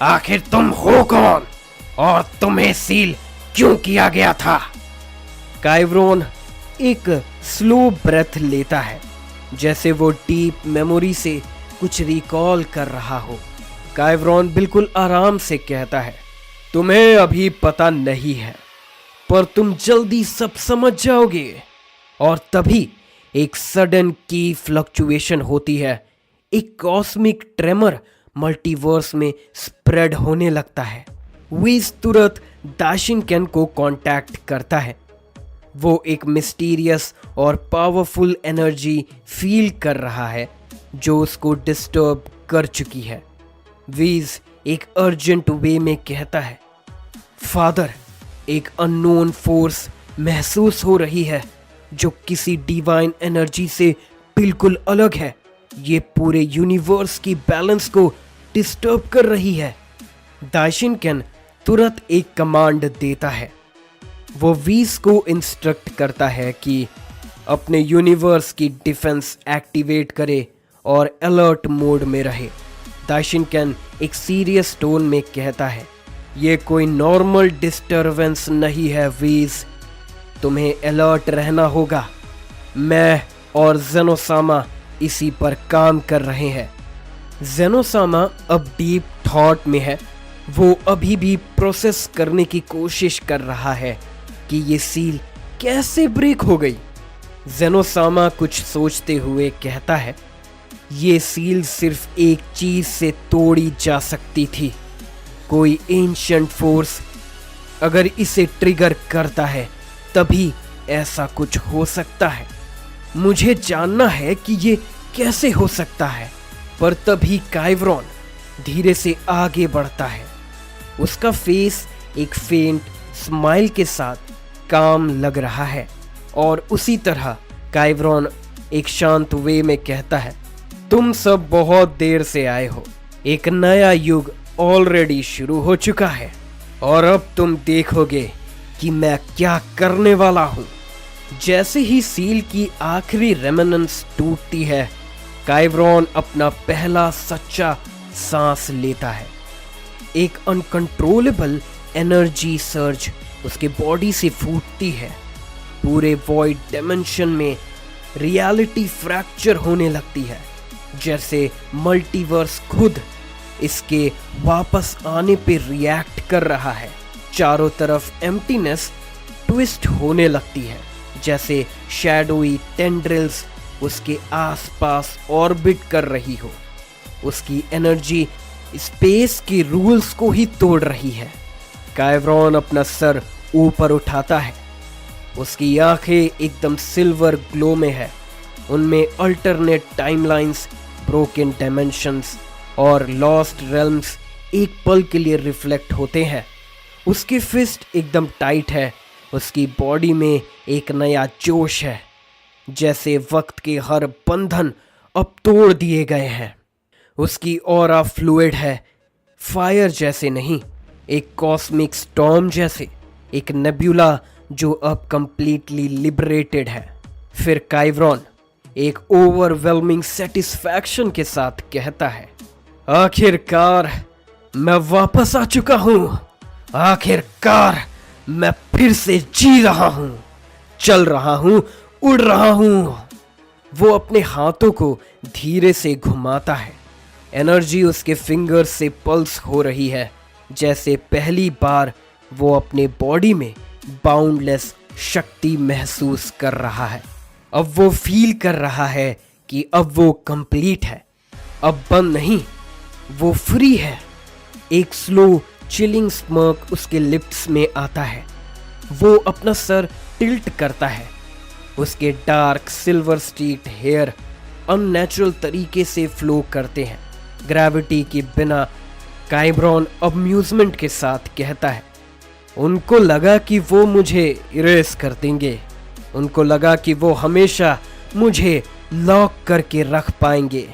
आखिर तुम हो कौन और तुम्हें सील क्यों किया गया था? काइवरॉन एक स्लो ब्रेथ लेता है, जैसे वो डीप मेमोरी से कुछ रिकॉल कर रहा हो। काइवरॉन बिल्कुल आराम से कहता है, तुम्हें अभी पता नहीं है, पर तुम जल्दी सब समझ जाओगे। और तभी एक सडन की फ्लक्चुएशन होती है। एक कॉस्मिक ट्रेमर मल्टीवर्स में स्प्रेड होने लगता है। वीज तुरंत दाशिनकेन को कांटेक्ट करता है। वो एक मिस्टीरियस और पावरफुल एनर्जी फील कर रहा है जो उसको डिस्टर्ब कर चुकी है। वीज एक अर्जेंट वे में कहता है, फादर, एक अननोन फोर्स महसूस हो रही है जो किसी डिवाइन एनर्जी से बिल्कुल अलग है। ये पूरे यूनिवर्स की बैलेंस को डिस्टर्ब कर रही है। दाशिनकेन तुरंत एक कमांड देता है। वो वीस को इंस्ट्रक्ट करता है कि अपने यूनिवर्स की डिफेंस एक्टिवेट करे और अलर्ट मोड में रहे। दाशिनकेन एक सीरियस टोन में कहता है, ये कोई नॉर्मल डिस्टर्बेंस नहीं है वीज, तुम्हें अलर्ट रहना होगा। मैं और ज़ेनोसामा इसी पर काम कर रहे हैं। ज़ेनोसामा अब डीप थॉट में है। वो अभी भी प्रोसेस करने की कोशिश कर रहा है कि ये सील कैसे ब्रेक हो गई। ज़ेनोसामा कुछ सोचते हुए कहता है, ये सील सिर्फ एक चीज से तोड़ी जा सकती थी, कोई एंशिएंट फोर्स अगर इसे ट्रिगर करता है तभी ऐसा कुछ हो सकता है। मुझे जानना है कि ये कैसे हो सकता है। पर तभी काइवरॉन धीरे से आगे बढ़ता है। उसका फेस एक फेंट स्माइल के साथ काम लग रहा है और उसी तरह काइवरॉन एक शांत वे में कहता है, तुम सब बहुत देर से आए हो। एक नया युग ऑलरेडी शुरू हो चुका है और अब तुम देखोगे कि मैं क्या करने वाला हूं। जैसे ही सील की आखिरी रेमिनेंस टूटती है, काइवरॉन अपना पहला सच्चा सांस लेता है। एक अनकंट्रोलेबल एनर्जी सर्ज उसके बॉडी से फूटती है। पूरे वॉइड डायमेंशन में रियलिटी फ्रैक्चर होने लगती है, जैसे मल्टीवर्स खुद इसके वापस आने पे रिएक्ट कर रहा है। चारों तरफ एम्प्टीनेस ट्विस्ट होने लगती है, जैसे शैडोई टेंड्रिल्स उसके आसपास ऑर्बिट कर रही हो। उसकी एनर्जी स्पेस के रूल्स को ही तोड़ रही है। काइवरॉन अपना सर ऊपर उठाता है। उसकी आंखें एकदम सिल्वर ग्लो में है। उनमें अल्टरनेट टाइमलाइंस, ब्रोकन डायमेंशंस और लॉस्ट रेल्म्स एक पल के लिए रिफ्लेक्ट होते हैं। उसकी फिस्ट एकदम टाइट है। उसकी बॉडी में एक नया जोश है, जैसे वक्त के हर बंधन अब तोड़ दिए गए हैं। उसकी ऑरा फ्लूइड है, फायर जैसे नहीं, एक कॉस्मिक स्टॉर्म जैसे, एक नेब्यूला जो अब कंप्लीटली लिबरेटेड है। फिर काइवरॉन एक ओवरवेलमिंग सेटिस्फैक्शन के साथ कहता है, आखिरकार मैं वापस आ चुका हूं। आखिरकार मैं फिर से जी रहा हूं, चल रहा हूं, उड़ रहा हूं। वो अपने हाथों को धीरे से घुमाता है। एनर्जी उसके फिंगर्स से पल्स हो रही है, जैसे पहली बार वो अपने बॉडी में बाउंडलेस शक्ति महसूस कर रहा है। अब वो फील कर रहा है कि अब वो कंप्लीट है, अब बंद नहीं, वो फ्री है। एक स्लो चिलिंग स्मर्क उसके लिप्स में आता है। वो अपना सर टिल्ट करता है। उसके dark silver straight hair unnatural तरीके से फ्लो करते हैं। ग्रेविटी के बिना काइवरॉन अम्यूजमेंट के साथ कहता है, उनको लगा कि वो मुझे इरेज कर देंगे। उनको लगा कि वो हमेशा मुझे लॉक करके रख पाएंगे।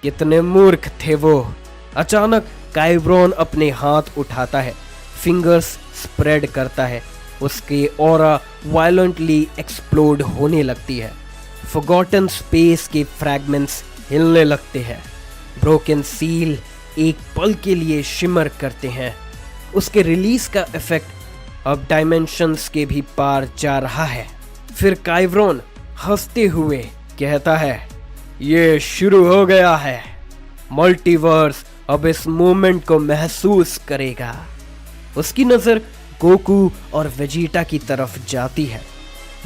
कितने मूर्ख थे वो। अचानक काइवरॉन अपने हाथ उठाता है, फिंगर्स स्प्रेड करता है। उसकी ऑरा वायलेंटली एक्सप्लोड होने लगती है। फॉरगॉटन स्पेस के फ्रैगमेंट्स हिलने लगते हैं। ब्रोकन सील एक पल के लिए शिमर करते हैं। उसके रिलीज का इफेक्ट अब डायमेंशंस के भी पार जा रहा है। फिर काइवरॉन हंसते हुए कहता है, ये शुरू हो गया है। मल्टीवर्स अब इस मोमेंट को महसूस करेगा। उसकी नजर गोकू और वेजिटा की तरफ जाती है।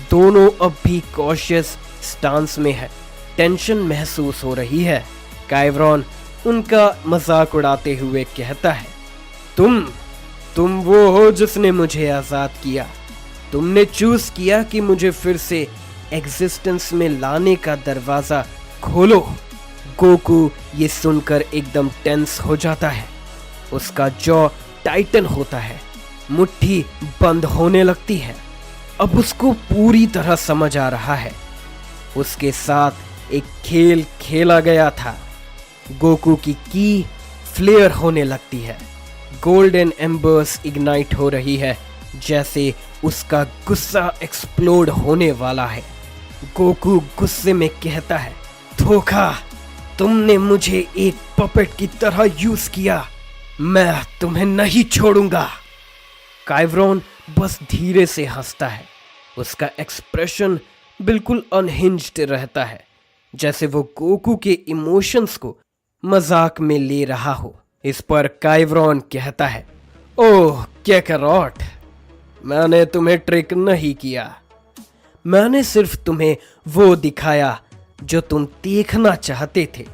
दोनों अब भी कॉशियस स्टांस में है। टेंशन महसूस हो रही है। काइवरॉन उनका मजाक उड़ाते हुए कहता है, तुम वो हो जिसने मुझे आजाद किया। तुमने चूज किया कि मुझे फिर से एग्जिस्टेंस में लाने का दरवाजा खोलो। गोकू ये सुनकर एकदम टेंस हो जाता है। उसका जॉ टाइटन होता है, मुट्ठी बंद होने लगती है। अब उसको पूरी तरह समझ आ रहा है। उसके साथ एक खेल खेला गया था। गोकू की फ्लेयर होने लगती है। गोल्डन एम्बर्स इग्नाइट हो रही है, जैसे उसका गुस्सा एक्सप्लोड होने वाला है। गोकू गुस्से में कहता है, धोखा, तुमने मुझे एक पपेट की तरह यूज किया। मैं तुम्हें नहीं छोड़ूंगा। काइवरॉन बस धीरे से हंसता है। उसका एक्सप्रेशन बिल्कुल अनहिंज्ड रहता है, जैसे वो गोकू के इमोशंस को मजाक में ले रहा हो। इस पर काइवरॉन कहता है, ओह कैकरॉट, मैंने तुम्हें ट्रिक नहीं किया। मैंने सिर्फ तुम्हें वो दिखाया जो तुम देखना चाहते थे।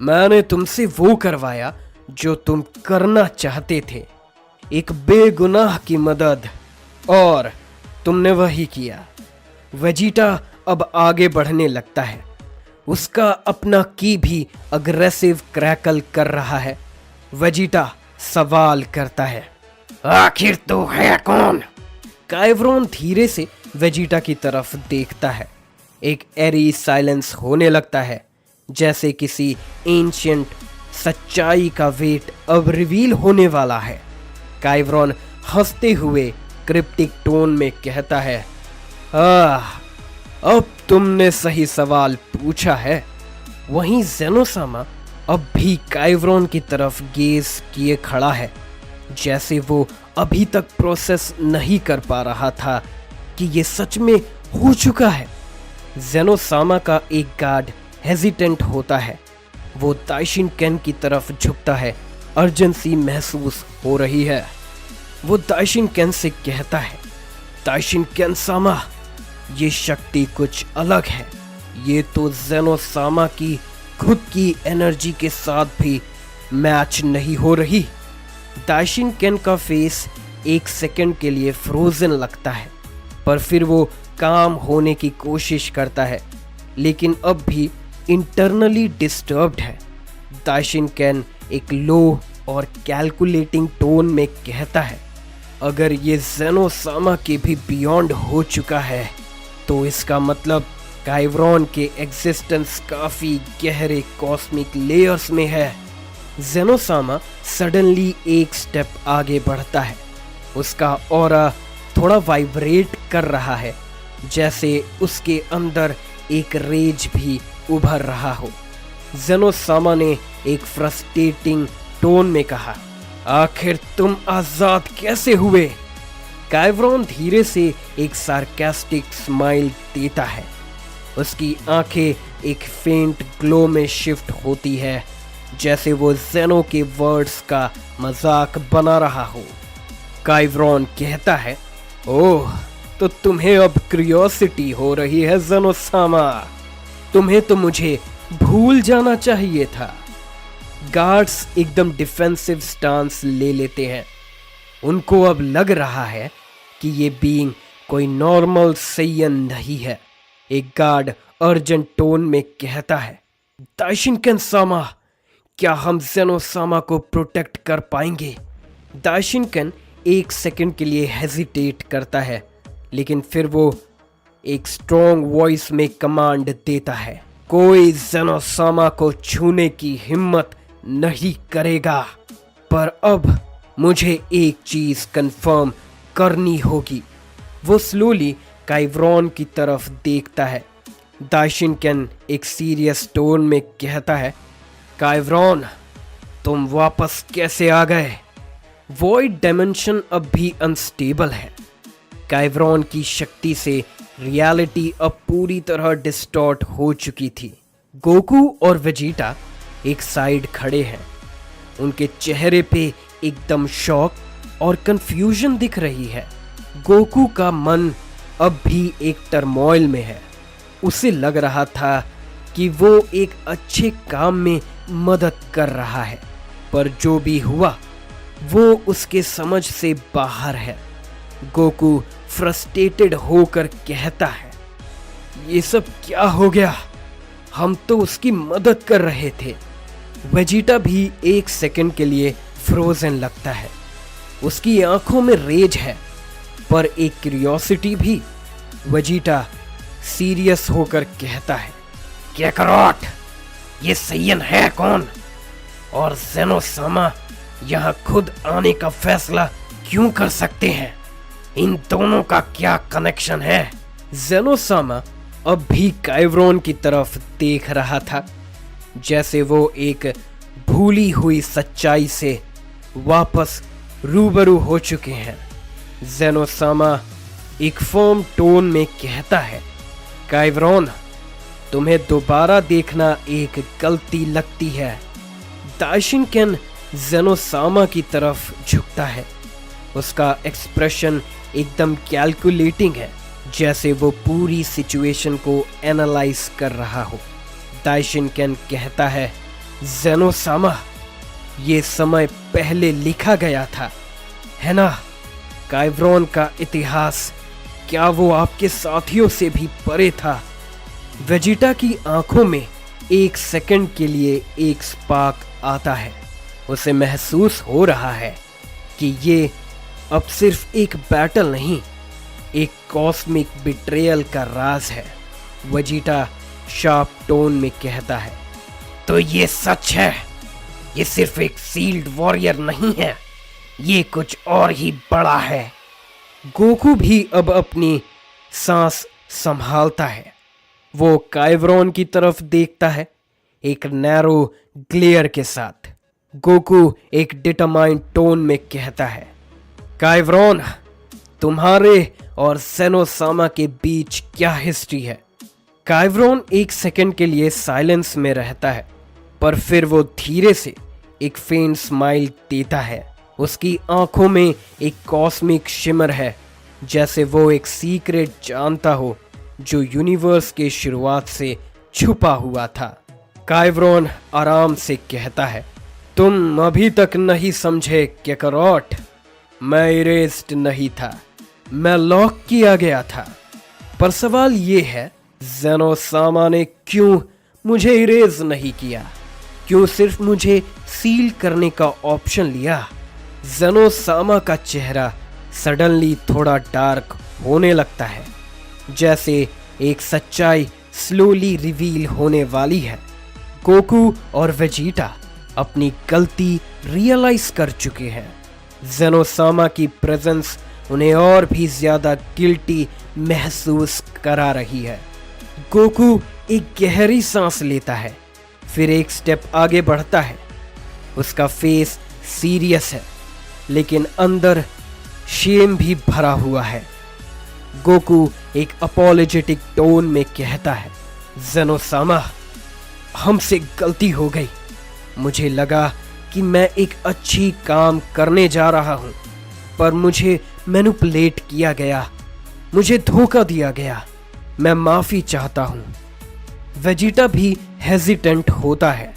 मैंने तुमसे वो करवाया जो तुम करना चाहते थे, एक बेगुनाह की मदद, और तुमने वही किया। वेजिटा अब आगे बढ़ने लगता है। उसका अपना की भी अग्रेसिव क्रैकल कर रहा है। वेजिटा सवाल करता है, आखिर तू है कौन? काइवरोन धीरे से वेजिटा की तरफ देखता है। एक एरी साइलेंस होने लगता है, जैसे किसी एंशिएंट सच्चाई का वेट अब रिवील होने वाला है। काइवरोन हंसते हुए क्रिप्टिक टोन में कहता है, अब तुमने सही सवाल पूछा है। वहीं जेनोसामा अब भी काइवरोन की तरफ गेज किए खड़ा है, जैसे वो अभी तक प्रोसेस नहीं कर पा रहा था कि ये सच में हो चुका है। जेनोसामा का एक गार्ड हेजिटेंट होता है। वो दाइशिन केन की तरफ झुकता है। अर्जेंसी महसूस हो रही है। वो दाइशिन केन से कहता है, दाइशिन केन सामा, ये शक्ति कुछ अलग है। ये तो जेनोसामा की खुद की एनर्जी के साथ भी मैच नहीं हो रही। दाइशिन केन का फेस एक सेकंड के लिए फ्रोजन लगता है, पर फिर वो काम होने की कोशिश करता है, लेकिन अब भी इंटरनली डिस्टर्ब्ड है। दाइशिन केन एक लो और कैलकुलेटिंग टोन में कहता है, अगर ये जेनोसामा के भी बियॉन्ड हो चुका है तो इसका मतलब काइवरोन के एग्जिस्टेंस काफी गहरे कॉस्मिक लेयर्स में है। जेनोसामा सडनली एक स्टेप आगे बढ़ता है। उसका ऑरा थोड़ा वाइब्रेट कर रहा है, जैसे उसके अंदर एक रेज भी उभर रहा हो। जेनोसामा ने एक फ्रस्ट्रेटिंग टोन में कहा, आखिर तुम आजाद कैसे हुए? काइवरोन धीरे से एक सार्कास्टिक स्माइल देता है। उसकी आंखें एक फेंट ग्लो में शिफ्ट होती है, जैसे वो जेनो के वर्ड्स का मजाक बना रहा हो। काइवरोन कहता है, ओह, तो तुम्हें अब क्यूरियोसिटी हो रही है जेनोसामा। तुम्हें तो मुझे भूल जाना चाहिए था। गार्ड्स एकदम डिफेंसिव स्टांस ले लेते हैं। उनको अब लग रहा है कि ये बीइंग कोई नॉर्मल सैयन नहीं है। एक गार्ड अर्जेंट टोन में कहता है, दाइशिन केन सामा, क्या हम जेनोसामा को प्रोटेक्ट कर पाएंगे? दाइशिन केन एक सेकंड के लिए हेजिटेट करता है, लेकिन फिर वो एक स्ट्रॉन्ग वॉइस में कमांड देता है, कोई जेनोसामा को छूने की हिम्मत नहीं करेगा। पर अब मुझे एक चीज कंफर्म करनी होगी। वो स्लोली काइवरोन की तरफ देखता है। दाइशिन केन एक सीरियस टोन में कहता है, काइवरोन, तुम वापस कैसे आ गए? वॉइड डायमेंशन अब भी अनस्टेबल है। काइवरोन की शक्ति से रियलिटी अब पूरी तरह डिस्टॉर्ट हो चुकी थी। गोकू और वेजिटा एक साइड खड़े हैं। उनके चेहरे पे एकदम शॉक और कंफ्यूजन दिख रही है। गोकू का मन अब भी एक टर्मोइल में है। उसे लग रहा था कि वो एक अच्छे काम में मदद कर रहा है, पर जो भी हुआ वो उसके समझ से बाहर है। गोकू फ्रस्ट्रेटेड होकर कहता है, ये सब क्या हो गया? हम तो उसकी मदद कर रहे थे। वेजिटा भी एक सेकंड के लिए फ्रोजन लगता है। उसकी आंखों में रेज है, पर एक क्यूरियोसिटी भी। वेजिटा सीरियस होकर कहता है, कैकरॉट, ये सैयन है कौन? और जेनोसामा यहाँ खुद आने का फैसला क्यों कर सकते हैं? इन दोनों का क्या कनेक्शन है? जेनोसामा अब भी काइवरोन की तरफ देख रहा था, जैसे वो एक भूली हुई सच्चाई से वापस रूबरू हो चुके हैं। जेनोसामा एक फर्म टोन में कहता है, काइवरोन, तुम्हें दोबारा देखना एक गलती लगती है। दाइशिन केन जेनोसामा की तरफ झुकता है। उसका एक्सप्रेशन एकदम कैलकुलेटिंग है, जैसे वो पूरी सिचुएशन को एनालाइज कर रहा हो। दाइशिन केन कहता है, ज़ेनोसामा, ये समय पहले लिखा गया था, है ना? काइवरॉन का इतिहास, क्या वो आपके साथियों से भी परे था? वेजिटा की आंखों में एक सेकंड के लिए एक स्पार्क आता है। उसे महसूस हो रहा है कि ये अब सिर्फ एक बैटल नहीं, एक कॉस्मिक बिट्रेयल का राज है। वेजिटा शार्प टोन में कहता है, तो ये सच है, ये सिर्फ एक सील्ड वॉरियर नहीं है, ये कुछ और ही बड़ा है। गोकू भी अब अपनी सांस संभालता है। वो काइवरॉन की तरफ देखता है, एक नैरो ग्लेयर के साथ। गोकू एक डिटरमाइंड टोन में कहता है, काइवरॉन, तुम्हारे और ज़ेनोसामा के बीच क्या हिस्ट्री है? काइवरॉन एक सेकंड के लिए साइलेंस में रहता है, पर फिर वो धीरे से एक फेंट स्माइल देता है। उसकी आंखों में एक कॉस्मिक शिमर है, जैसे वो एक सीक्रेट जानता हो जो यूनिवर्स के शुरुआत से छुपा हुआ था। काइवरॉन आराम से कहता है, तुम अभी तक नहीं समझे कैकरॉट, मैं इरेज्ड नहीं था, मैं लॉक किया गया था। पर सवाल ये है, ज़ेनोसामा ने क्यों मुझे इरेज नहीं किया? क्यों सिर्फ मुझे सील करने का ऑप्शन लिया? ज़ेनोसामा का चेहरा सडनली थोड़ा डार्क होने लगता है, जैसे एक सच्चाई स्लोली रिवील होने वाली है। गोकू और वेजिटा अपनी गलती रियलाइज कर चुके हैं। ज़ेनोसामा की प्रेजेंस उन्हें और भी ज्यादा गिल्टी महसूस करा रही है। गोकू एक गहरी सांस लेता है, फिर एक स्टेप आगे बढ़ता है। उसका फेस सीरियस है, लेकिन अंदर शेम भी भरा हुआ है। गोकू एक अपॉलोजेटिक टोन में कहता है, ज़ेनोसामा, हमसे गलती हो गई। मुझे लगा कि मैं एक अच्छी काम करने जा रहा हूं, पर मुझे मैनिपुलेट किया गया, मुझे धोखा दिया गया। मैं माफी चाहता हूं। वेजिटा भी हेजिटेंट होता है,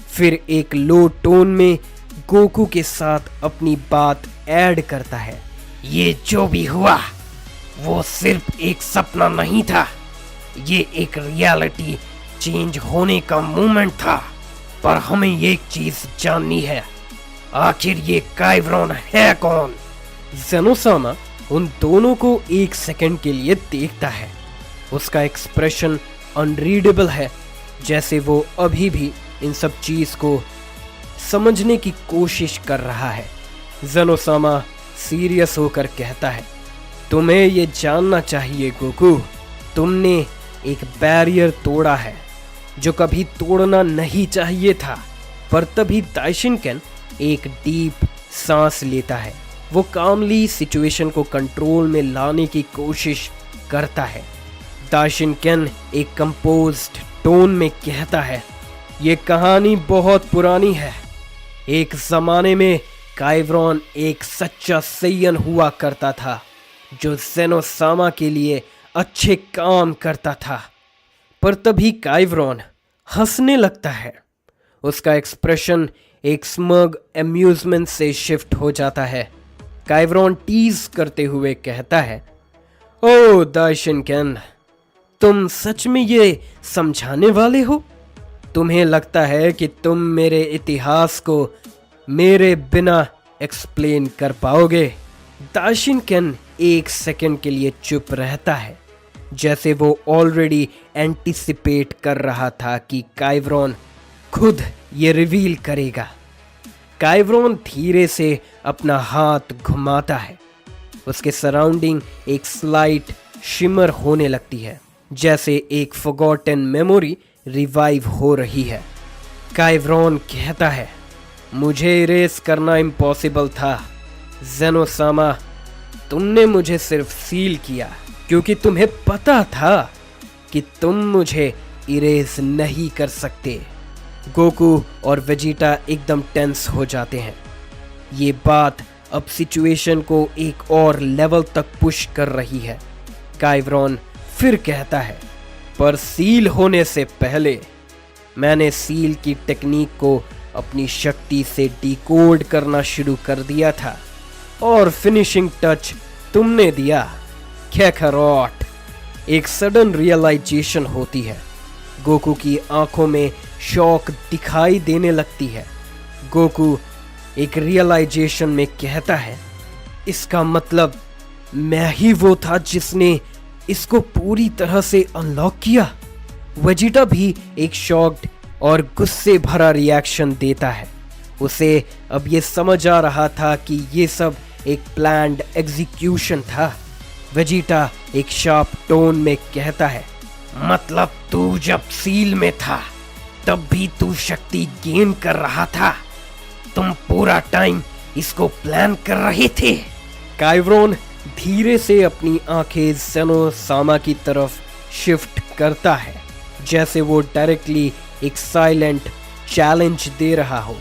फिर एक लो टोन में गोकू के साथ अपनी बात ऐड करता है, ये जो भी हुआ वो सिर्फ एक सपना नहीं था, ये एक रियलिटी चेंज होने का मोमेंट था। पर हमें एक चीज जाननी है, आखिर ये काइवरॉन है कौन? ज़ेनोसामा उन दोनों को एक सेकंड के लिए देखता है। उसका एक्सप्रेशन अनरीडेबल है, जैसे वो अभी भी इन सब चीज को समझने की कोशिश कर रहा है। ज़ेनोसामा सीरियस होकर कहता है, तुम्हें ये जानना चाहिए गोकू, तुमने एक बैरियर तोड़ा है जो कभी तोड़ना नहीं चाहिए था। पर तभी दाइशिनकेन एक डीप सांस लेता है। वो कामली सिचुएशन को कंट्रोल में लाने की कोशिश करता है। दाइशिनकेन एक कंपोज्ड टोन में कहता है, ये कहानी बहुत पुरानी है। एक जमाने में काइवरॉन एक सच्चा सैयन हुआ करता था, जो ज़ेनोसामा के लिए अच्छे काम करता था। पर तभी काइवरॉन हंसने लगता है। उसका एक्सप्रेशन एक स्मग अम्यूजमेंट से शिफ्ट हो जाता है। काइवरॉन टीज करते हुए कहता है, ओ दाइशिनकेन, तुम सच में ये समझाने वाले हो? तुम्हें लगता है कि तुम मेरे इतिहास को मेरे बिना एक्सप्लेन कर पाओगे? दाइशिनकेन एक सेकंड के लिए चुप रहता है, जैसे वो ऑलरेडी एंटिसिपेट कर रहा था कि काइवरॉन खुद ये रिवील करेगा। काइवरॉन धीरे से अपना हाथ घुमाता है। उसके सराउंडिंग एक स्लाइट शिमर होने लगती है, जैसे एक फॉरगॉटन मेमोरी रिवाइव हो रही है। काइवरॉन कहता है, मुझे इरेज करना इम्पॉसिबल था। ज़ेनोसामा, तुमने मुझे सिर्फ सील किया क्योंकि तुम्हें पता था कि तुम मुझे इरेज नहीं कर सकते। गोकू और वेजिटा एकदम टेंस हो जाते हैं। ये बात अब सिचुएशन को एक और लेवल तक पुश कर रही है। काइवरॉन फिर कहता है, पर सील होने से पहले मैंने सील की टेक्निक को अपनी शक्ति से डिकोड करना शुरू कर दिया था और फिनिशिंग टच तुमने दिया। कैकरॉट। एक सडन रियलाइजेशन होती है। गोकू की आंखों में शौक दिखाई देने लगती है। गोकू एक रियलाइजेशन में कहता है, इसका मतलब मैं ही वो था जिसने इसको पूरी तरह से अनलॉक किया। वेजिटा भी एक शॉक्ड और गुस्से भरा रिएक्शन देता है। उसे अब ये समझ आ रहा था कि ये सब एक प्लान्ड एग्जीक्यूशन था। वेजिटा एक शार्प टोन में कहता है, मतलब तू जब सील में था तब भी तू शक्ति गेन कर रहा था। तुम पूरा टाइम इसको प्लान कर रहे थे। काइवरोन धीरे से अपनी आंखें ज़ेनोसामा की तरफ शिफ्ट करता है, जैसे वो डायरेक्टली एक साइलेंट चैलेंज दे रहा हो।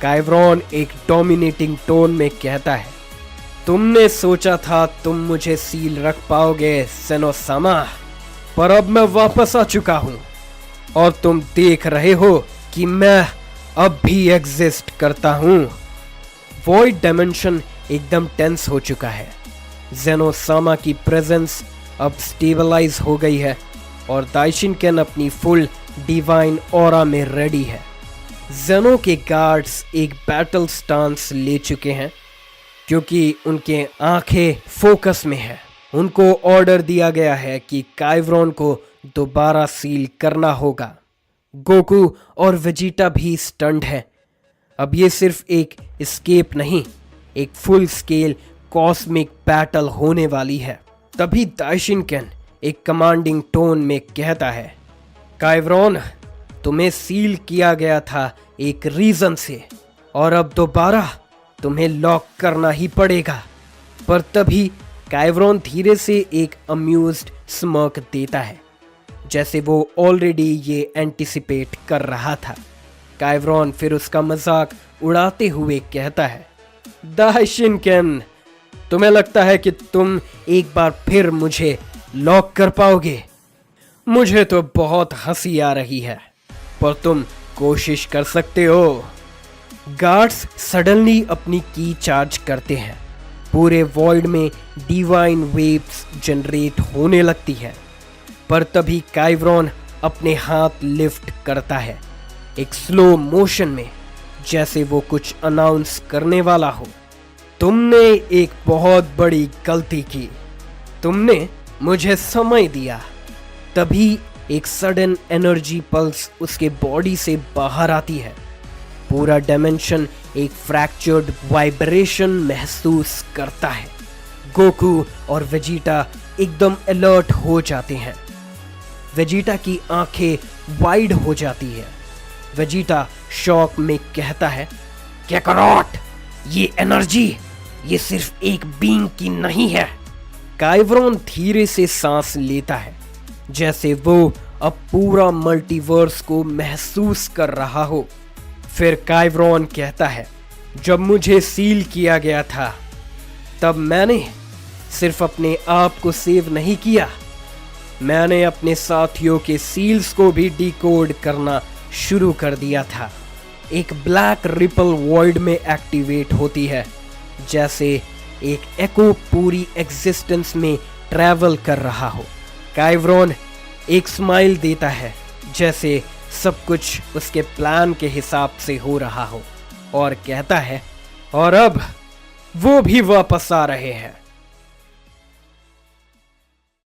काइवरोन एक डोमिनेटिंग टोन में कहता है, तुमने सोचा था तुम मुझे सील रख पाओगे ज़ेनोसामा, पर अब मैं वापस आ चुका हूं और तुम देख रहे हो कि मैं अब भी एग्जिस्ट करता हूं। वॉइड डायमेंशन एकदम टेंस हो चुका है। ज़ेनोसामा की प्रेजेंस अब स्टेबलाइज हो गई है और दाइशिनकेन अपनी फुल डिवाइन ऑरा में रेडी है। ज़ेनो के गार्ड्स एक बैटल स्टांस ले चुके हैं क्योंकि उनके आंखें फोकस में है। उनको ऑर्डर दिया गया है कि काइवरोन को दोबारा सील करना होगा। गोकू और वेजिटा भी स्टन्ड है। अब ये सिर्फ एक एस्केप नहीं, एक फुल स्केल कॉस्मिक बैटल होने वाली है। तभी दाइशिनकेन एक कमांडिंग टोन में कहता है, काइवरोन, तुम्हें सील किया गया था एक रीजन से और अब दोबारा तुम्हें लॉक करना ही पड़ेगा। पर तभी काइवरोन धीरे से एक अम्यूज्ड स्मर्क देता है, जैसे वो ऑलरेडी ये एंटिसिपेट कर रहा था। काइवरोन फिर उसका मजाक उड़ाते हुए कहता है, दाइशिनकेन, तुम्हें लगता है कि तुम एक बार फिर मुझे लॉक कर पाओगे? मुझे तो बहुत हंसी आ रही है, पर तुम कोशिश कर सकते हो। गार्ड्स सडनली अपनी की चार्ज करते हैं। पूरे वॉइड में डिवाइन वेव्स जनरेट होने लगती है। पर तभी काइवरोन अपने हाथ लिफ्ट करता है, एक स्लो मोशन में, जैसे वो कुछ अनाउंस करने वाला हो। तुमने एक बहुत बड़ी गलती की। तुमने मुझे समय दिया। तभी एक सडन एनर्जी पल्स उसके बॉडी से बाहर आती है। पूरा डायमेंशन एक फ्रैक्चर्ड वाइब्रेशन महसूस करता है। गोकू और वेजिटा एकदम अलर्ट हो जाते हैं। वेजिटा की आंखें वाइड हो जाती है। वेजिटा शॉक में कहता है, कैकरॉट, ये एनर्जी, ये सिर्फ एक बीइंग की नहीं है। काइवरोन धीरे से सांस लेता है, जैसे वो अब पूरा मल्टीवर्स को महसूस कर रहा हो। फिर काइवरोन कहता है, जब मुझे सील किया गया था तब मैंने सिर्फ अपने आप को सेव नहीं किया, मैंने अपने साथियों के सील्स को भी डिकोड करना शुरू कर दिया था। एक ब्लैक रिपल वॉइड में एक्टिवेट होती है, जैसे एक एको पूरी एग्जिस्टेंस में ट्रैवल कर रहा हो। काइवरोन एक स्माइल देता है, जैसे सब कुछ उसके प्लान के हिसाब से हो रहा हो, और कहता है, और अब वो भी वापस आ रहे हैं।